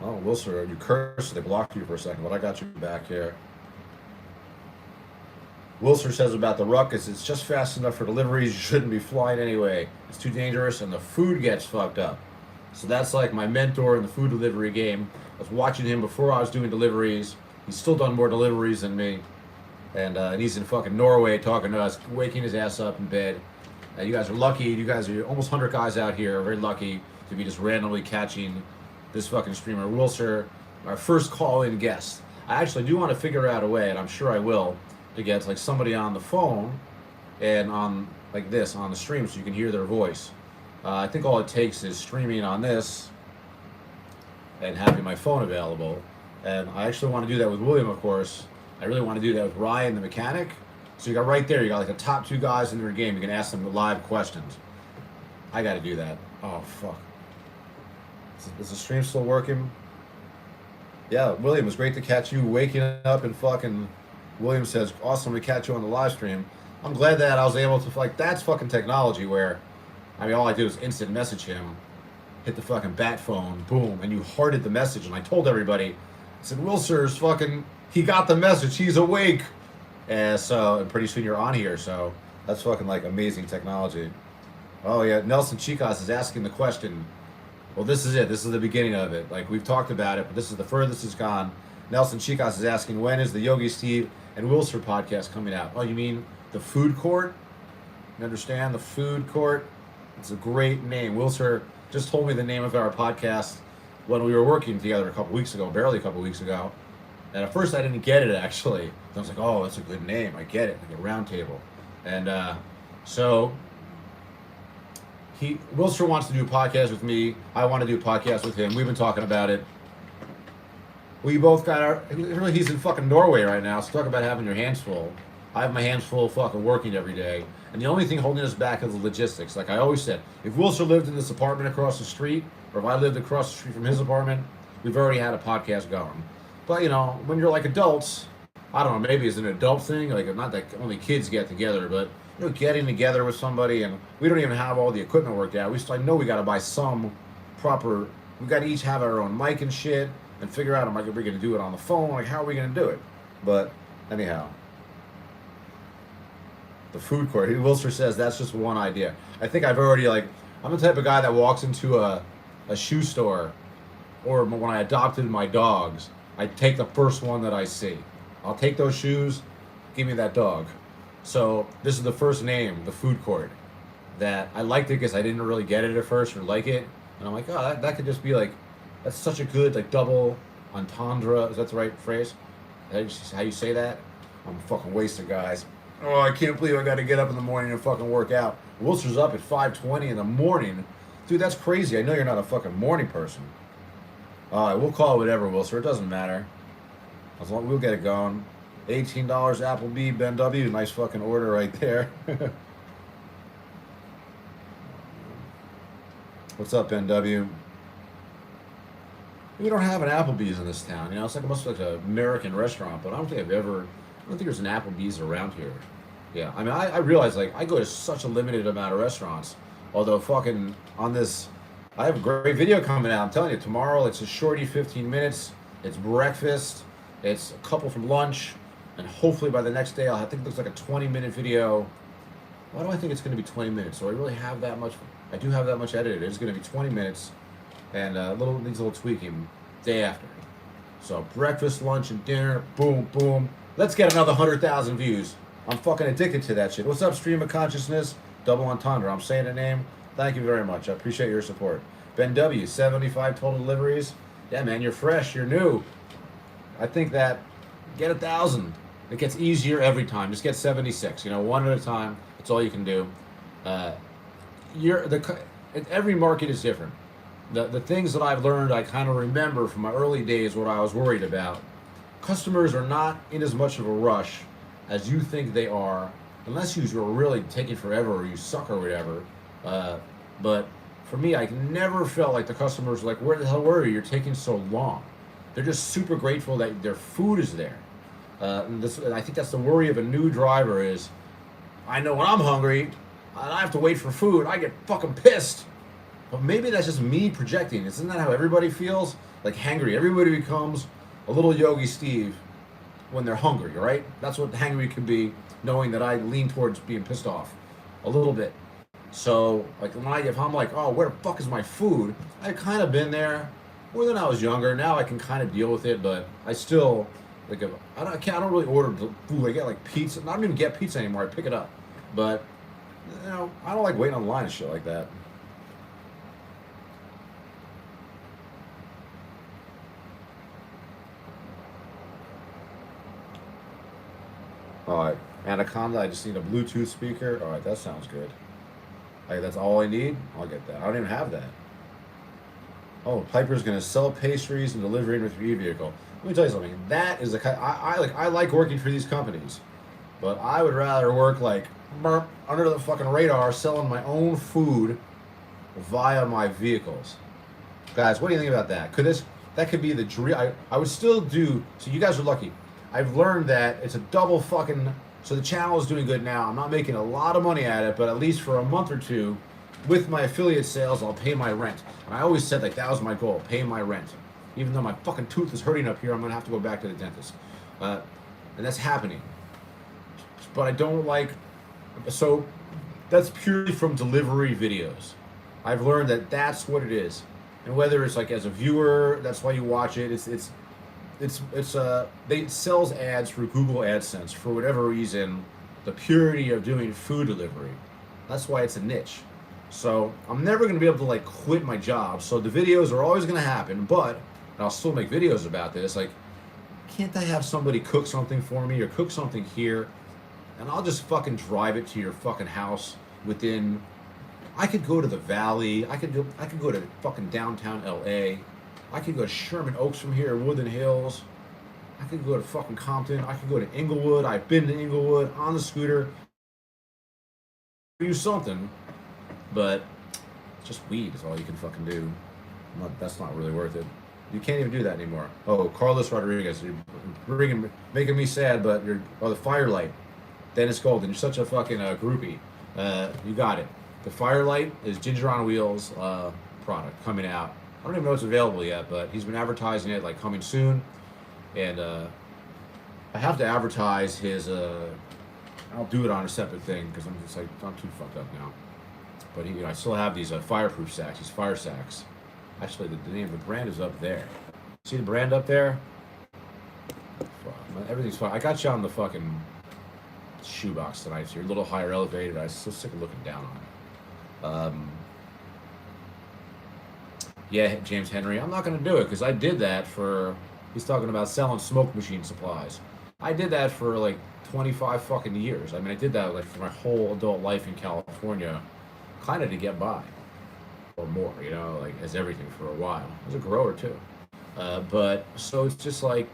Oh, Wilson, you cursed. They blocked you for a second, but I got you back here. Wilson says about the ruckus, it's just fast enough for deliveries. You shouldn't be flying anyway. It's too dangerous and the food gets fucked up. So that's like my mentor in the food delivery game. I was watching him before I was doing deliveries. He's still done more deliveries than me. And he's in fucking Norway talking to us, waking his ass up in bed. You guys are lucky. You guys are almost 100 guys out here. Very lucky to be just randomly catching this fucking streamer. Wilson, our first call-in guest. I actually do want to figure out a way, and I'm sure I will, to get like somebody on the phone and on like this on the stream so you can hear their voice. I think all it takes is streaming on this and having my phone available. And I actually want to do that with William, of course. I really want to do that with Ryan, the mechanic. So you got right there, you got like the top 2 guys in your game. You can ask them live questions. I got to do that. Oh, fuck. Is the stream still working? Yeah, William, it was great to catch you waking up and fucking... William says, awesome to catch you on the live stream. I'm glad that I was able to, like, that's fucking technology where, I mean, all I did was instant message him, hit the fucking bat phone, boom, and you hearted the message. And I told everybody, I said, Wilson's fucking, he got the message, he's awake. And so, and pretty soon you're on here, so that's fucking, like, amazing technology. Oh, yeah, Nelson Chicas is asking the question. Well, this is it. This is the beginning of it. Like, we've talked about it, but this is the furthest it's gone. Nelson Chicas is asking, when is the Yogi Steve and Wilson podcast coming out? Oh, you mean the food court? You understand? The food court? It's a great name. Wilson just told me the name of our podcast when we were working together a couple weeks ago, barely a couple weeks ago. And at first I didn't get it, actually. I was like, oh, that's a good name. I get it. Like a round table. And so Wilson wants to do a podcast with me. I want to do a podcast with him. We've been talking about it. We both got our... He's in fucking Norway right now, so talk about having your hands full. I have my hands full fucking working every day. And the only thing holding us back is the logistics. Like I always said, if Wilson lived in this apartment across the street, or if I lived across the street from his apartment, we've already had a podcast going. But, you know, when you're like adults, I don't know, maybe it's an adult thing. Like, not that only kids get together, but, you know, getting together with somebody, and we don't even have all the equipment worked out. I know we got to buy some proper... We got to each have our own mic and shit, and figure out, are we going to do it on the phone? Like, how are we going to do it? But, anyhow. The food court. Wilson says that's just one idea. I think I've already, like, I'm the type of guy that walks into a shoe store, or when I adopted my dogs, I take the first one that I see. I'll take those shoes, give me that dog. So this is the first name, the food court, that I liked it because I didn't really get it at first or like it. And I'm like, oh, that could just be like, that's such a good, like, double entendre. Is that the right phrase? How you say that? I'm fucking wasted, guys. Oh, I can't believe I got to get up in the morning and fucking work out. Wilson's up at 5:20 in the morning. Dude, that's crazy. I know you're not a fucking morning person. All right, we'll call it whatever, Wilson. It doesn't matter. As long we'll get it going. $18 Applebee, Ben W. Nice fucking order right there. What's up, Ben W? We don't have an Applebee's in this town. You know, it's like almost like an American restaurant, but I don't think there's an Applebee's around here. Yeah, I mean, I realize, like, I go to such a limited amount of restaurants. Although, fucking, on this, I have a great video coming out. I'm telling you, tomorrow, it's a shorty 15 minutes. It's breakfast. It's a couple from lunch. And hopefully by the next day, I think it looks like a 20-minute video. Why do I think it's going to be 20 minutes? So I really have that much. I do have that much edited. It's going to be 20 minutes. And needs a little tweaking day after. So breakfast, lunch, and dinner. Boom, boom. Let's get another 100,000 views. I'm fucking addicted to that shit. What's up, Stream of Consciousness? Double entendre. I'm saying the name. Thank you very much. I appreciate your support. Ben W. 75 total deliveries. Yeah, man, you're fresh. You're new. I think that get 1,000. It gets easier every time. Just get 76. You know, one at a time. That's all you can do. Every market is different. The things that I've learned, I kind of remember from my early days what I was worried about. Customers are not in as much of a rush as you think they are, unless you're really taking forever or you suck or whatever. But for me, I never felt like the customers were like, where the hell were you? You're taking so long. They're just super grateful that their food is there. And I think that's the worry of a new driver is, I know when I'm hungry and I have to wait for food, I get fucking pissed. But maybe that's just me projecting. Isn't that how everybody feels? Like hangry. Everybody becomes a little Yogi Steve when they're hungry, right? That's what hangry can be, knowing that I lean towards being pissed off a little bit. So, like, if I'm like, oh, where the fuck is my food? I've kind of been there more than I was younger. Now I can kind of deal with it, but I still, like, I don't really order food. I get, like, pizza. I don't even get pizza anymore. I pick it up. But, you know, I don't like waiting on the line and shit like that. All right, Anaconda, I just need a Bluetooth speaker. All right, that sounds good. Like, that's all I need? I'll get that. I don't even have that. Oh, Piper's gonna sell pastries and deliver in with your e-vehicle. Let me tell you something. That is I like working for these companies, but I would rather work like under the fucking radar, selling my own food via my vehicles. Guys, what do you think about that? That could be the dream? I would still do. So you guys are lucky. I've learned that it's a double fucking. So the channel is doing good now. I'm not making a lot of money at it, but at least for a month or two, with my affiliate sales, I'll pay my rent. And I always said like that was my goal, pay my rent. Even though my fucking tooth is hurting up here, I'm gonna have to go back to the dentist, and that's happening. But I don't like. So that's purely from delivery videos. I've learned that that's what it is, and whether it's like as a viewer, that's why you watch it. They sells ads through Google AdSense for whatever reason. The purity of doing food delivery, that's why it's a niche. So I'm never going to be able to like quit my job. So the videos are always going to happen, but and I'll still make videos about this. Like, can't I have somebody cook something for me or cook something here, and I'll just fucking drive it to your fucking house within. I could go to the Valley. I could go to fucking downtown LA. I could go to Sherman Oaks from here, Woodland Hills. I could go to fucking Compton. I could go to Inglewood. I've been to Inglewood on the scooter. Do something, but just weed is all you can fucking do. That's not really worth it. You can't even do that anymore. Oh, Carlos Rodriguez, you're making me sad, but the Firelight. Dennis Golden, you're such a fucking groupie. You got it. The Firelight is Ginger on Wheels product coming out. I don't even know if it's available yet, but he's been advertising it like coming soon. And I have to advertise his. I'll do it on a separate thing because I'm just like I'm too fucked up now. But I still have these fireproof sacks. These fire sacks. Actually, the name of the brand is up there. See the brand up there? Fuck, everything's fine. I got you on the fucking shoebox tonight, so you're a little higher elevated. I was so sick of looking down on it. Yeah, James Henry, I'm not going to do it because I did that for. He's talking about selling smoke machine supplies. I did that for like 25 fucking years. I mean, I did that like for my whole adult life in California, kind of to get by, or more, like as everything for a while. I was a grower too. But so it's just like,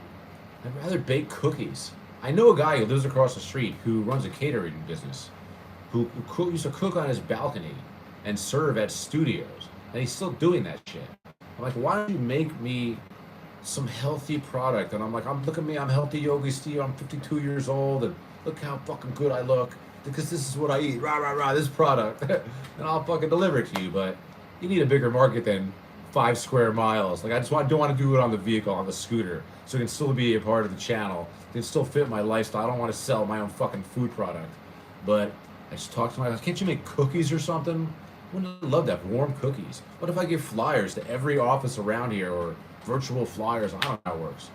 I'd rather bake cookies. I know a guy who lives across the street who runs a catering business, who used to cook on his balcony and serve at studios. And he's still doing that shit. I'm like, why don't you make me some healthy product? And I'm like, look at me, I'm healthy Yogi Steve, I'm 52 years old, and look how fucking good I look, because this is what I eat, this product, and I'll fucking deliver it to you. But you need a bigger market than 5 square miles. Like, I just don't want to do it on the vehicle, on the scooter, so it can still be a part of the channel. It can still fit my lifestyle. I don't want to sell my own fucking food product. But I just talked to my guys, can't you make cookies or something? Wouldn't I love that, warm cookies? What if I give flyers to every office around here, or virtual flyers? I don't know how it works.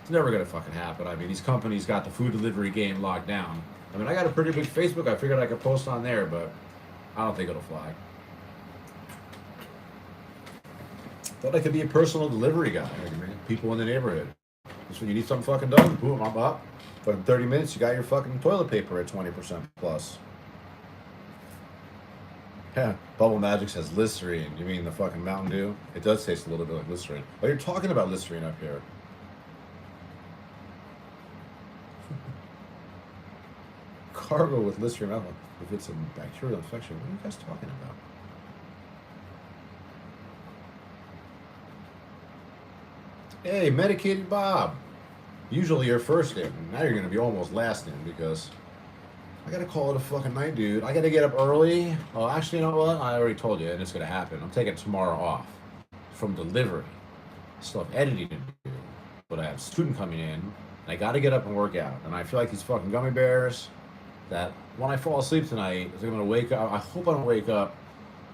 It's never gonna fucking happen. I mean, these companies got the food delivery game locked down. I mean, I got a pretty big Facebook. I figured I could post on there, but I don't think it'll fly. Thought I could be a personal delivery guy. Like, people in the neighborhood. Just when you need something fucking done, boom, I'm up. But in 30 minutes, you got your fucking toilet paper at 20% plus. Yeah, Bubble Magic says Listerine. You mean the fucking Mountain Dew? It does taste a little bit like Listerine. Oh, you're talking about Listerine up here. Cargo with Listerine. I don't know if it's a bacterial infection. What are you guys talking about? Hey, medicated Bob. Usually you're first in. Now you're gonna be almost last in because I gotta call it a fucking night, dude. I gotta get up early. Oh, actually, you know what? I already told you, and it's gonna happen. I'm taking tomorrow off from delivery. Still have editing to do, but I have a student coming in, and I gotta get up and work out. And I feel like these fucking gummy bears. That when I fall asleep tonight, I'm gonna wake up. I hope I don't wake up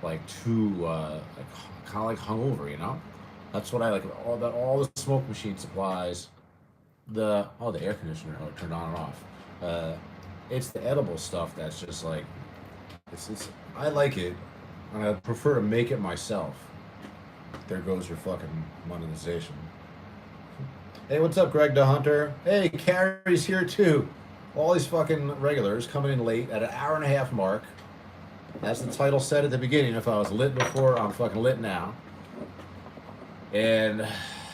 like too like kind of like hungover, you know. That's what I like. All the smoke machine supplies, the air conditioner turned on and off. Uh, it's the edible stuff that's just like it's I like it, and I prefer to make it myself. There goes your fucking monetization. Hey, what's up, Greg the Hunter? Hey, Carrie's here too. All these fucking regulars coming in late at an hour and a half mark. As the title said at the beginning, if I was lit before, I'm fucking lit now. And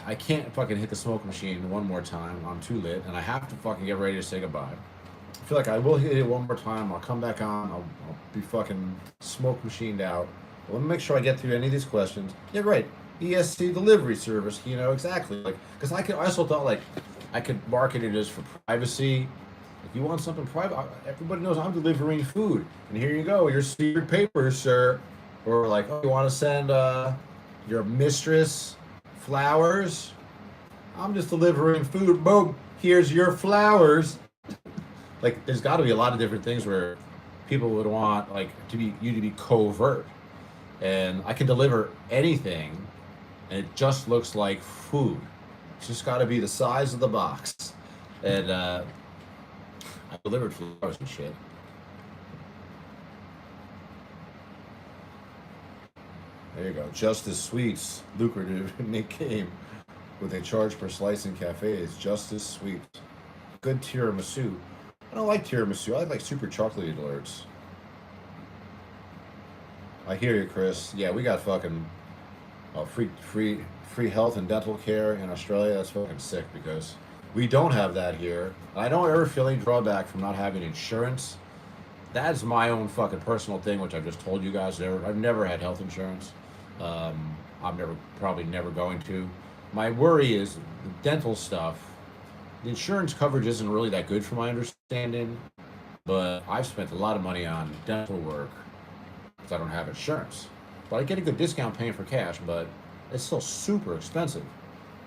I can't fucking hit the smoke machine one more time. I'm too lit, and I have to fucking get ready to say goodbye. I feel like I will hit it one more time. I'll come back on. I'll be fucking smoke machined out. But let me make sure I get through any of these questions. Yeah, right. E.S.A delivery service. You know exactly. Like, because I also thought like I could market it as for privacy. If you want something private, everybody knows I'm delivering food, and here you go, your secret papers, sir. Or like, oh, you want to send your mistress flowers? I'm just delivering food. Boom, here's your flowers. Like, there's got to be a lot of different things where people would want like you to be covert, and I can deliver anything, and it just looks like food. It's just got to be the size of the box, and I delivered flowers and shit. There you go. Justice Sweets, lucrative. Nick came with a charge per slice in cafes. Justice Sweets. Good tiramisu. I don't like tiramisu. I like super chocolatey alerts. I hear you, Chris. Yeah, we got fucking free health and dental care in Australia. That's fucking sick because we don't have that here. I don't ever feel any drawback from not having insurance. That's my own fucking personal thing, which I've just told you guys. I've never had health insurance. I'm probably never going to. My worry is the dental stuff. The insurance coverage isn't really that good, from my understanding. But I've spent a lot of money on dental work because I don't have insurance. But I get a good discount paying for cash, but it's still super expensive.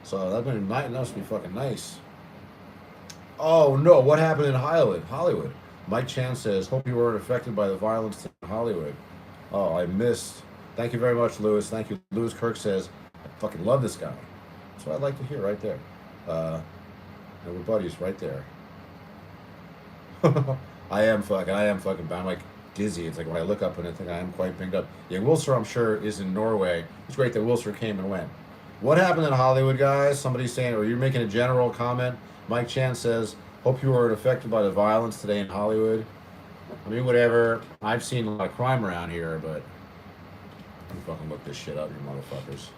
So that must be fucking nice. Oh no, what happened in Hollywood? Mike Chan says, hope you weren't affected by the violence in Hollywood. Oh, I missed. Thank you very much, Lewis. Thank you. Lewis Kirk says, I fucking love this guy. That's what I'd like to hear right there. And we're buddies right there. I am fucking bad. I'm like dizzy. It's like when I look up and I think I am quite banged up. Yeah, Wilser, I'm sure, is in Norway. It's great that Wilser came and went. What happened in Hollywood, guys? Somebody's saying, or you're making a general comment. Mike Chan says, hope you weren't affected by the violence today in Hollywood. I mean, whatever. I've seen a lot of crime around here, but let me fucking look this shit up, you motherfuckers.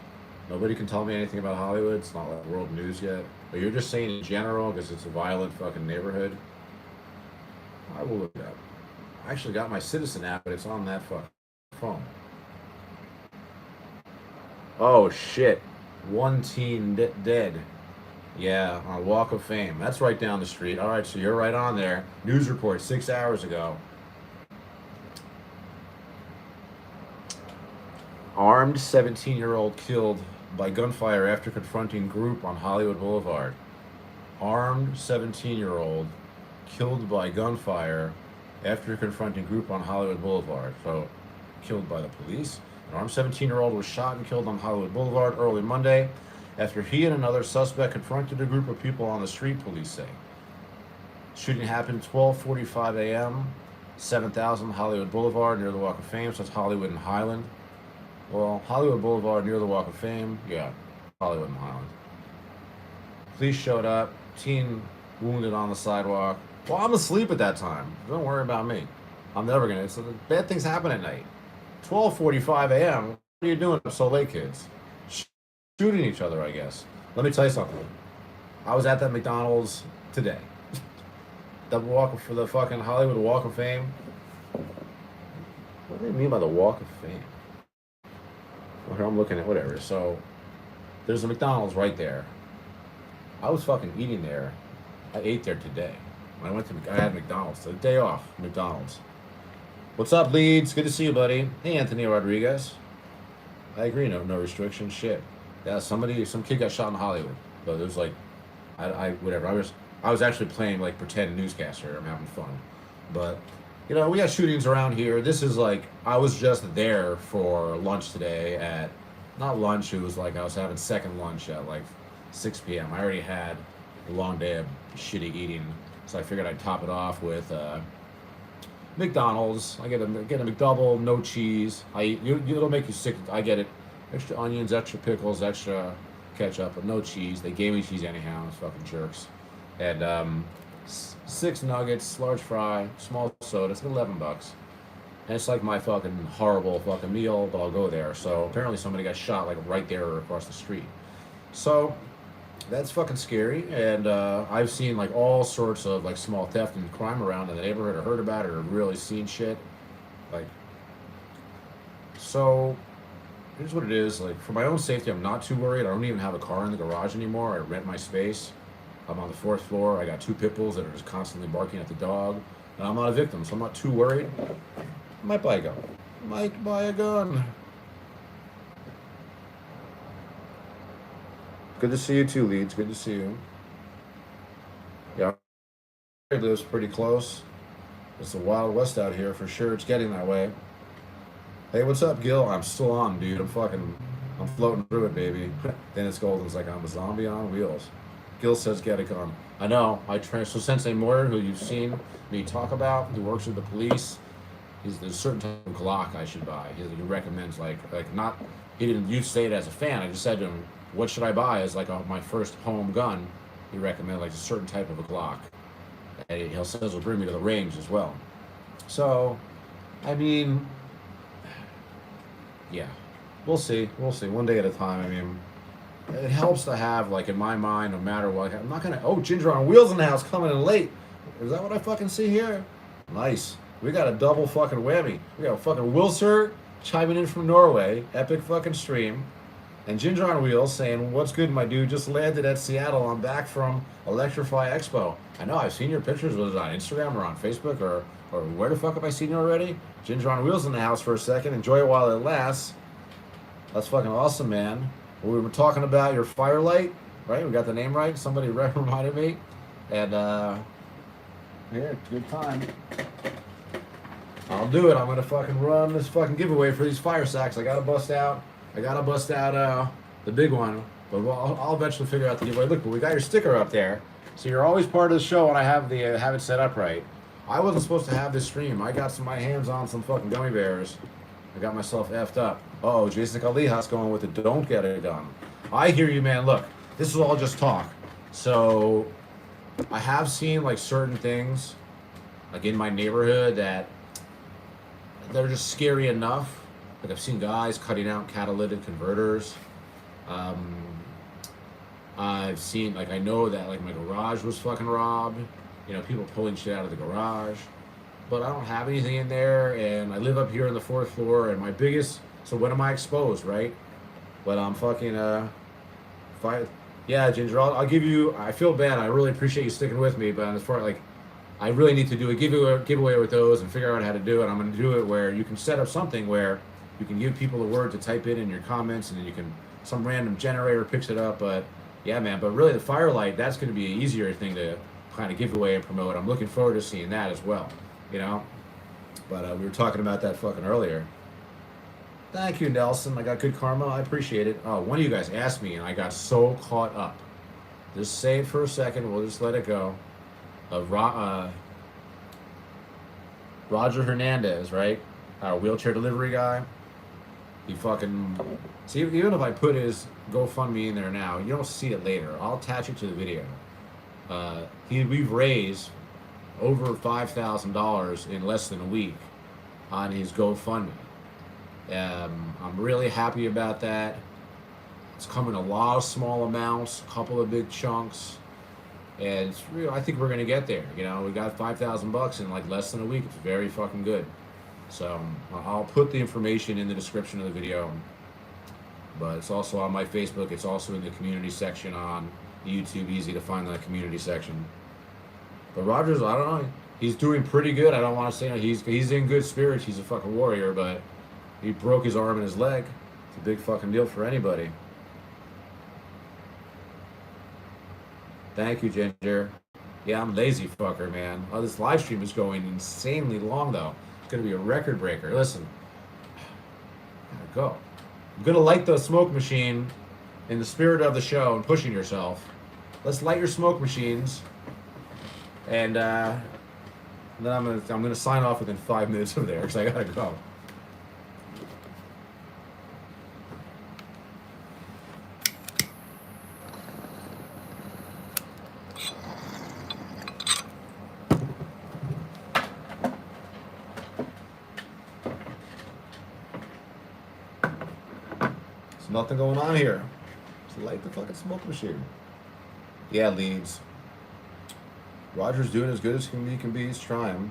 Nobody can tell me anything about Hollywood. It's not like world news yet. But you're just saying in general because it's a violent fucking neighborhood. I will look it up. I actually got my Citizen app, but it's on that fucking phone. Oh, shit. One teen dead. Yeah, on Walk of Fame. That's right down the street. All right, so you're right on there. News report 6 hours ago. Armed 17-year-old killed by gunfire after confronting group on Hollywood Boulevard. Armed 17-year-old killed by gunfire after confronting group on Hollywood Boulevard. So, killed by the police. An armed 17-year-old was shot and killed on Hollywood Boulevard early Monday after he and another suspect confronted a group of people on the street, police say. Shooting happened 12:45 a.m., 7000 Hollywood Boulevard near the Walk of Fame, so it's Hollywood and Highland. Well, Hollywood Boulevard near the Walk of Fame, yeah, Hollywood and Highland. Police showed up, teen wounded on the sidewalk. Well, I'm asleep at that time. Don't worry about me. I'm never gonna. So bad things happen at night. 12:45 a.m. What are you doing up so late, kids? Shooting each other, I guess. Let me tell you something. I was at that McDonald's today. The walk for the fucking Hollywood Walk of Fame. What do they mean by the Walk of Fame? Well, here I'm looking at whatever. So there's a McDonald's right there. I was fucking eating there. I ate there today. When I went to, I had McDonald's. The day off, McDonald's. What's up, Leeds? Good to see you, buddy. Hey, Anthony Rodriguez. I agree. No restrictions. Shit. Yeah, some kid got shot in Hollywood. But it was like, whatever. I was actually playing like pretend newscaster. I'm having fun. But, you know, we got shootings around here. This is like, I was just there for lunch today at, not lunch, it was like I was having second lunch at like 6 p.m. I already had a long day of shitty eating, so I figured I'd top it off with McDonald's. I get a McDouble, no cheese. It'll make you sick. I get it. Extra onions, extra pickles, extra ketchup, but no cheese. They gave me cheese anyhow. It's fucking jerks. And 6 nuggets, large fry, small soda. It's $11. And it's like my fucking horrible fucking meal, but I'll go there. So apparently somebody got shot like right there across the street. So that's fucking scary. And I've seen like all sorts of like small theft and crime around in the neighborhood, or heard about it, or really seen shit. Like, so here's what it is. Like, for my own safety, I'm not too worried. I don't even have a car in the garage anymore. I rent my space. I'm on the 4th floor. I got 2 pit bulls that are just constantly barking at the dog. And I'm not a victim, so I'm not too worried. I might buy a gun. Might buy a gun. Good to see you too, Leeds. Good to see you. Yeah, I lives pretty close. It's the Wild West out here for sure. It's getting that way. Hey, what's up, Gil? I'm still on, dude. I'm floating through it, baby. Dennis Golden's like, I'm a zombie on wheels. Gil says, get a gun. I know. So Sensei Moore, who you've seen me talk about, who works with the police, there's a certain type of Glock I should buy. He recommends like not. He didn't use say it as a fan. I just said to him, what should I buy as like my first home gun? He recommended like a certain type of a Glock. And he says it'll bring me to the range as well. So, I mean, yeah, we'll see. One day at a time. I mean, it helps to have, like, in my mind, no matter what. I'm not gonna. Oh, Ginger on Wheels in the house coming in late. Is that what I fucking see here? Nice. We got a double fucking whammy. We got fucking Wilser chiming in from Norway. Epic fucking stream. And Ginger on Wheels saying, what's good, my dude? Just landed at Seattle. I'm back from Electrify Expo. I know, I've seen your pictures. Was it on Instagram or on Facebook or where the fuck have I seen you already? Ginger on Wheels in the house for a second. Enjoy it while it lasts. That's fucking awesome, man. We were talking about your Firelight, right? We got the name right. Somebody reminded me. And, yeah, good time. I'll do it. I'm gonna fucking run this fucking giveaway for these fire sacks. I gotta bust out the big one, but I'll eventually figure out the giveaway. Look, but we got your sticker up there, so you're always part of the show, and I have it set up right. I wasn't supposed to have this stream. I got my hands on some fucking gummy bears. I got myself effed up. Oh, Jason Kalihas going with the don't get it done. I hear you, man. Look, this is all just talk. So I have seen like certain things, like in my neighborhood, that they're just scary enough. Like, I've seen guys cutting out catalytic converters. I've seen, like, I know that, like, my garage was fucking robbed. You know, people pulling shit out of the garage. But I don't have anything in there, and I live up here on the 4th floor, and my biggest, so when am I exposed, right? But I'm fucking, yeah, Ginger, I'll give you, I feel bad. I really appreciate you sticking with me, but as far as, like, I really need to do a giveaway with those and figure out how to do it. I'm going to do it where you can set up something where you can give people a word to type in your comments, and then you can, some random generator picks it up. But yeah, man, but really the Firelight, that's going to be an easier thing to kind of give away and promote. I'm looking forward to seeing that as well, you know. But we were talking about that fucking earlier. Thank you, Nelson. I got good karma. I appreciate it. Oh, one of you guys asked me, and I got so caught up. Just say it for a second. We'll just let it go. Roger Hernandez, right? Our wheelchair delivery guy. He fucking... See, even if I put his GoFundMe in there now, you don't see it later. I'll attach it to the video. We've raised over $5,000 in less than a week on his GoFundMe. I'm really happy about that. It's come in a lot of small amounts, a couple of big chunks. And it's real. I think we're gonna get there. You know, we got $5,000 in like less than a week. It's very fucking good. So I'll put the information in the description of the video. But it's also on my Facebook. It's also in the community section on YouTube easy to find the community section. But Rogers, I don't know. He's doing pretty good. I don't want to say he's in good spirits. He's a fucking warrior, but he broke his arm and his leg. It's a big fucking deal for anybody. Thank you, Ginger. Yeah, I'm lazy fucker, man. Oh, this live stream is going insanely long, though. It's going to be a record breaker. Listen, gotta go. I'm going to light the smoke machine in the spirit of the show and pushing yourself. Let's light your smoke machines. And then I'm gonna sign off within 5 minutes of there because I gotta go. There's nothing going on here. Just light the fucking smoke machine. Yeah, Leeds. Roger's doing as good as he can be. He's trying.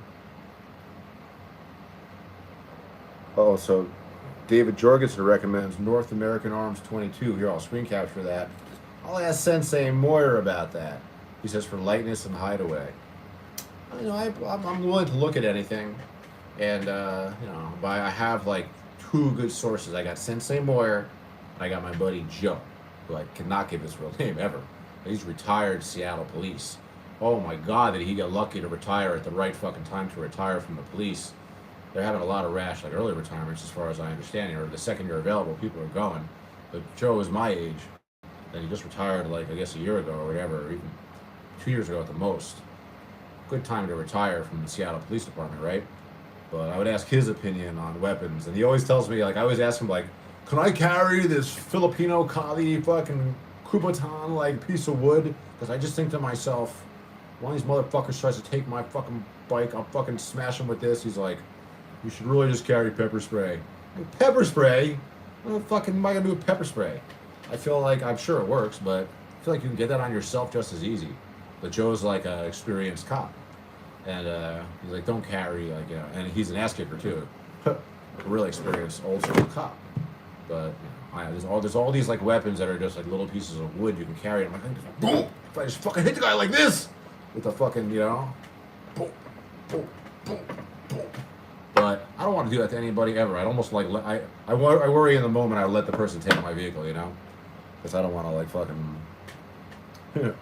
Oh, so David Jorgensen recommends North American Arms 22. Here, I'll screen capture that. I'll ask Sensei Moyer about that. He says for lightness and hideaway. You know, I'm willing to look at anything. And, you know, but I have like 2 good sources. I got Sensei Moyer and I got my buddy Joe, who I cannot give his real name ever. He's retired Seattle police. Oh my God, did he get lucky to retire at the right fucking time to retire from the police? They're having a lot of rash, like early retirements, as far as I understand, or the second year available, people are going. But Joe is my age, and he just retired, like, I guess a year ago or whatever, or even 2 years ago at the most. Good time to retire from the Seattle Police Department, right? But I would ask his opinion on weapons, and he always tells me, like, I always ask him, like, can I carry this Filipino Kali fucking Kubotan, like, piece of wood? Because I just think to myself, one of these motherfuckers tries to take my fucking bike, I'll fucking smash him with this. He's like, you should really just carry pepper spray. Like, pepper spray? What the fucking am I gonna do with pepper spray? I feel like, I'm sure it works, but I feel like you can get that on yourself just as easy. But Joe's like an experienced cop. And he's like, don't carry, like, you know, and he's an ass kicker too. A really experienced old school cop. But, you know, there's all these like weapons that are just like little pieces of wood you can carry. I'm like, boom! If I just fucking hit the guy like this! With a fucking, you know, boom, boom, boom, boom. But I don't want to do that to anybody ever. I'd almost like, I worry in the moment I let the person take my vehicle, you know? Because I don't want to like fucking...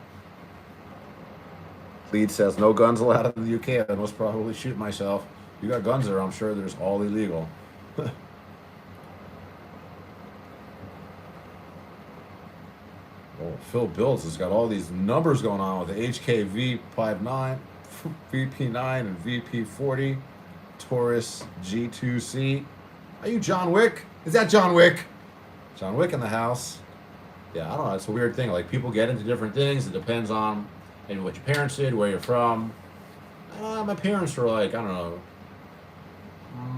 Lead says, no guns allowed in the UK. I most probably shoot myself. You got guns there, I'm sure there's all illegal. Oh, Phil Bills has got all these numbers going on with the HKV59, VP9, and VP40, Taurus G2C. Are you John Wick? Is that John Wick? John Wick in the house. Yeah, I don't know. It's a weird thing. Like, people get into different things. It depends on maybe what your parents did, where you're from. My parents were like, I don't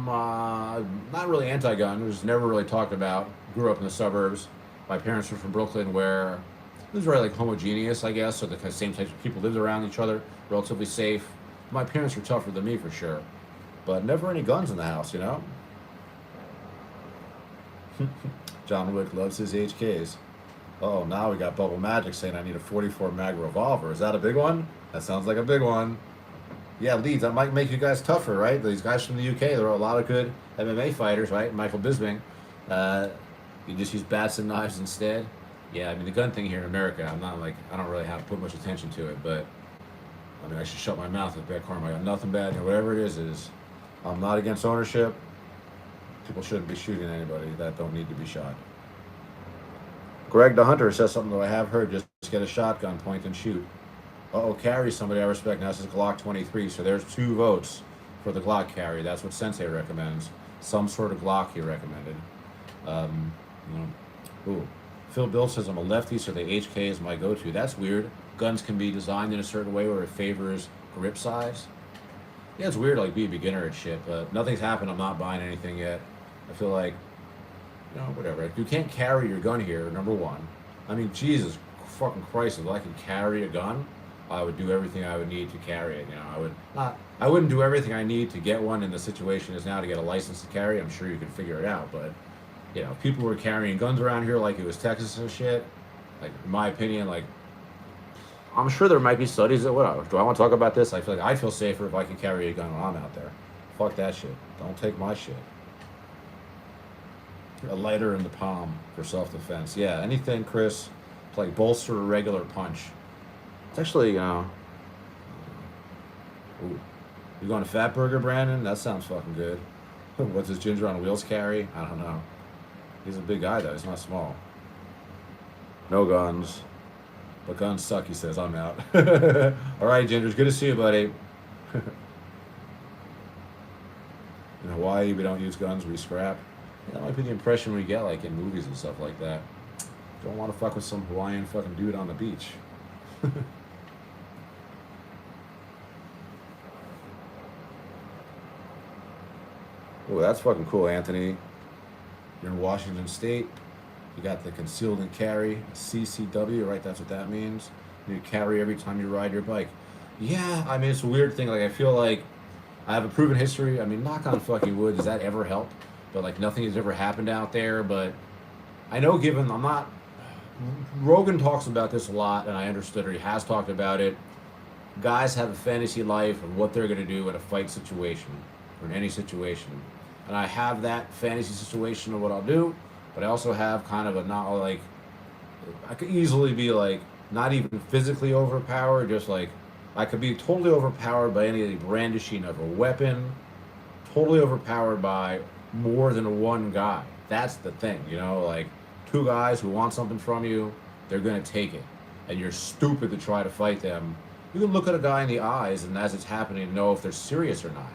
know, not really anti-gun. It was never really talked about. Grew up in the suburbs. My parents were from Brooklyn, where it was very like homogeneous, I guess, so the same types of people lived around each other, relatively safe. My parents were tougher than me for sure, but never any guns in the house, you know? John Wick loves his HKs. Oh, now we got Bubble Magic saying I need a 44 mag revolver. Is that a big one? That sounds like a big one. Yeah, Leeds, that might make you guys tougher, right? These guys from the UK, there are a lot of good MMA fighters, right? Michael Bisping. You just use bats and knives instead. Yeah, I mean, the gun thing here in America, I don't really have to put much attention to it, but I mean, I should shut my mouth with bad karma. I got nothing bad here. Whatever it is I'm not against ownership. People shouldn't be shooting anybody that don't need to be shot. Greg the Hunter says something that I have heard. Just get a shotgun, point and shoot. Uh-oh, carry somebody I respect. Now this is Glock 23, so there's 2 votes for the Glock carry. That's what Sensei recommends. Some sort of Glock he recommended. Ooh. Phil Bill says I'm a lefty, so the HK is my go-to. That's weird. Guns can be designed in a certain way where it favors grip size. Yeah, it's weird, like, be a beginner at shit, but nothing's happened. I'm not buying anything yet. I feel like, you know, whatever. You can't carry your gun here, number one. I mean, Jesus fucking Christ, if I could carry a gun, I would do everything I would need to carry it. You know, I wouldn't do everything I need to get one in the situation is now to get a license to carry. I'm sure you can figure it out, but you know, people were carrying guns around here like it was Texas and shit. Like, in my opinion, like, I'm sure there might be studies that whatever. Do I want to talk about this? I feel like I feel safer if I can carry a gun when I'm out there. Fuck that shit. Don't take my shit. A lighter in the palm for self-defense. Yeah, anything, Chris, to like bolster a regular punch. It's actually, ooh. You going to Fat Burger, Brandon? That sounds fucking good. What's his ginger on wheels carry? I don't know. He's a big guy though. He's not small. No guns. But guns suck, he says. I'm out. All right, Gingers. Good to see you, buddy. In Hawaii, we don't use guns. We scrap. Yeah, that might be the impression we get, like, in movies and stuff like that. Don't want to fuck with some Hawaiian fucking dude on the beach. Oh, that's fucking cool, Anthony. You're in Washington State. You got the concealed and carry, CCW, right? That's what that means. You carry every time you ride your bike. Yeah, I mean, it's a weird thing. Like, I feel like I have a proven history. I mean, knock on fucking wood, does that ever help? But, like, nothing has ever happened out there. But I know, given I'm not. Rogan talks about this a lot, and I understood, or he has talked about it. Guys have a fantasy life of what they're going to do in a fight situation, or in any situation. And I have that fantasy situation of what I'll do, but I also have kind of a not like, I could easily be like, not even physically overpowered, just like, I could be totally overpowered by any brandishing of a weapon, totally overpowered by more than one guy. That's the thing, you know, like, two guys who want something from you, they're going to take it. And you're stupid to try to fight them. You can look at a guy in the eyes, and as it's happening, know if they're serious or not.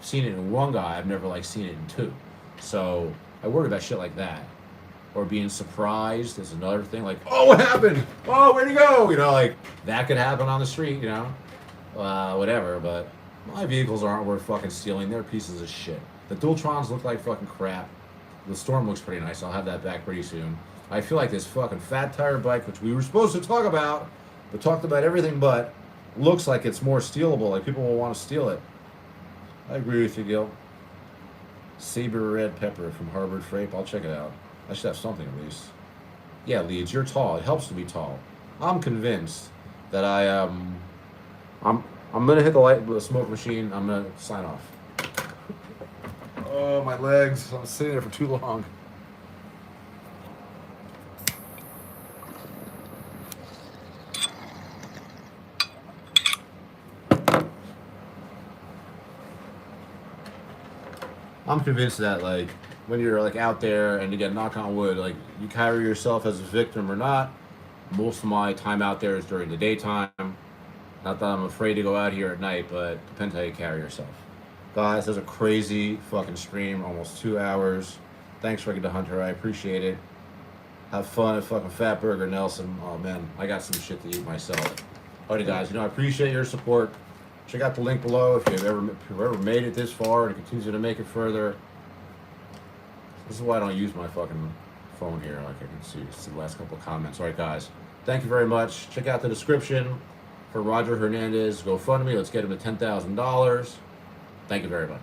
Seen it in one guy, I've never like seen it in two. So I worry about shit like that. Or being surprised is another thing. Like, oh, what happened? Oh, where'd he go? You know, like that could happen on the street, you know, whatever. But my vehicles aren't worth fucking stealing. They're pieces of shit. The Dualtrons look like fucking crap. The Storm looks pretty nice. I'll have that back pretty soon. I feel like this fucking fat tire bike, which we were supposed to talk about, but talked about everything but, looks like it's more stealable. Like people will want to steal it. I agree with you, Gil. Saber Red Pepper from Harvard Freight. I'll check it out. I should have something at least. Yeah, Leeds, you're tall. It helps to be tall. I'm convinced that I'm gonna hit the smoke machine. I'm gonna sign off. Oh, my legs. I'm sitting there for too long. I'm convinced that, like, when you're, like, out there and you get knocked on wood, like, you carry yourself as a victim or not. Most of my time out there is during the daytime. Not that I'm afraid to go out here at night, but depends how you carry yourself. Guys, that's a crazy fucking stream, almost 2 hours. Thanks, Ricky the Hunter. I appreciate it. Have fun at fucking Fat Burger Nelson. Oh, man, I got some shit to eat myself. Alrighty, guys, you know, I appreciate your support. Check out the link below if you've ever made it this far and continues to make it further. This is why I don't use my fucking phone here. Like I can see the last couple of comments. All right, guys. Thank you very much. Check out the description for Roger Hernandez GoFundMe. Let's get him to $10,000. Thank you very much.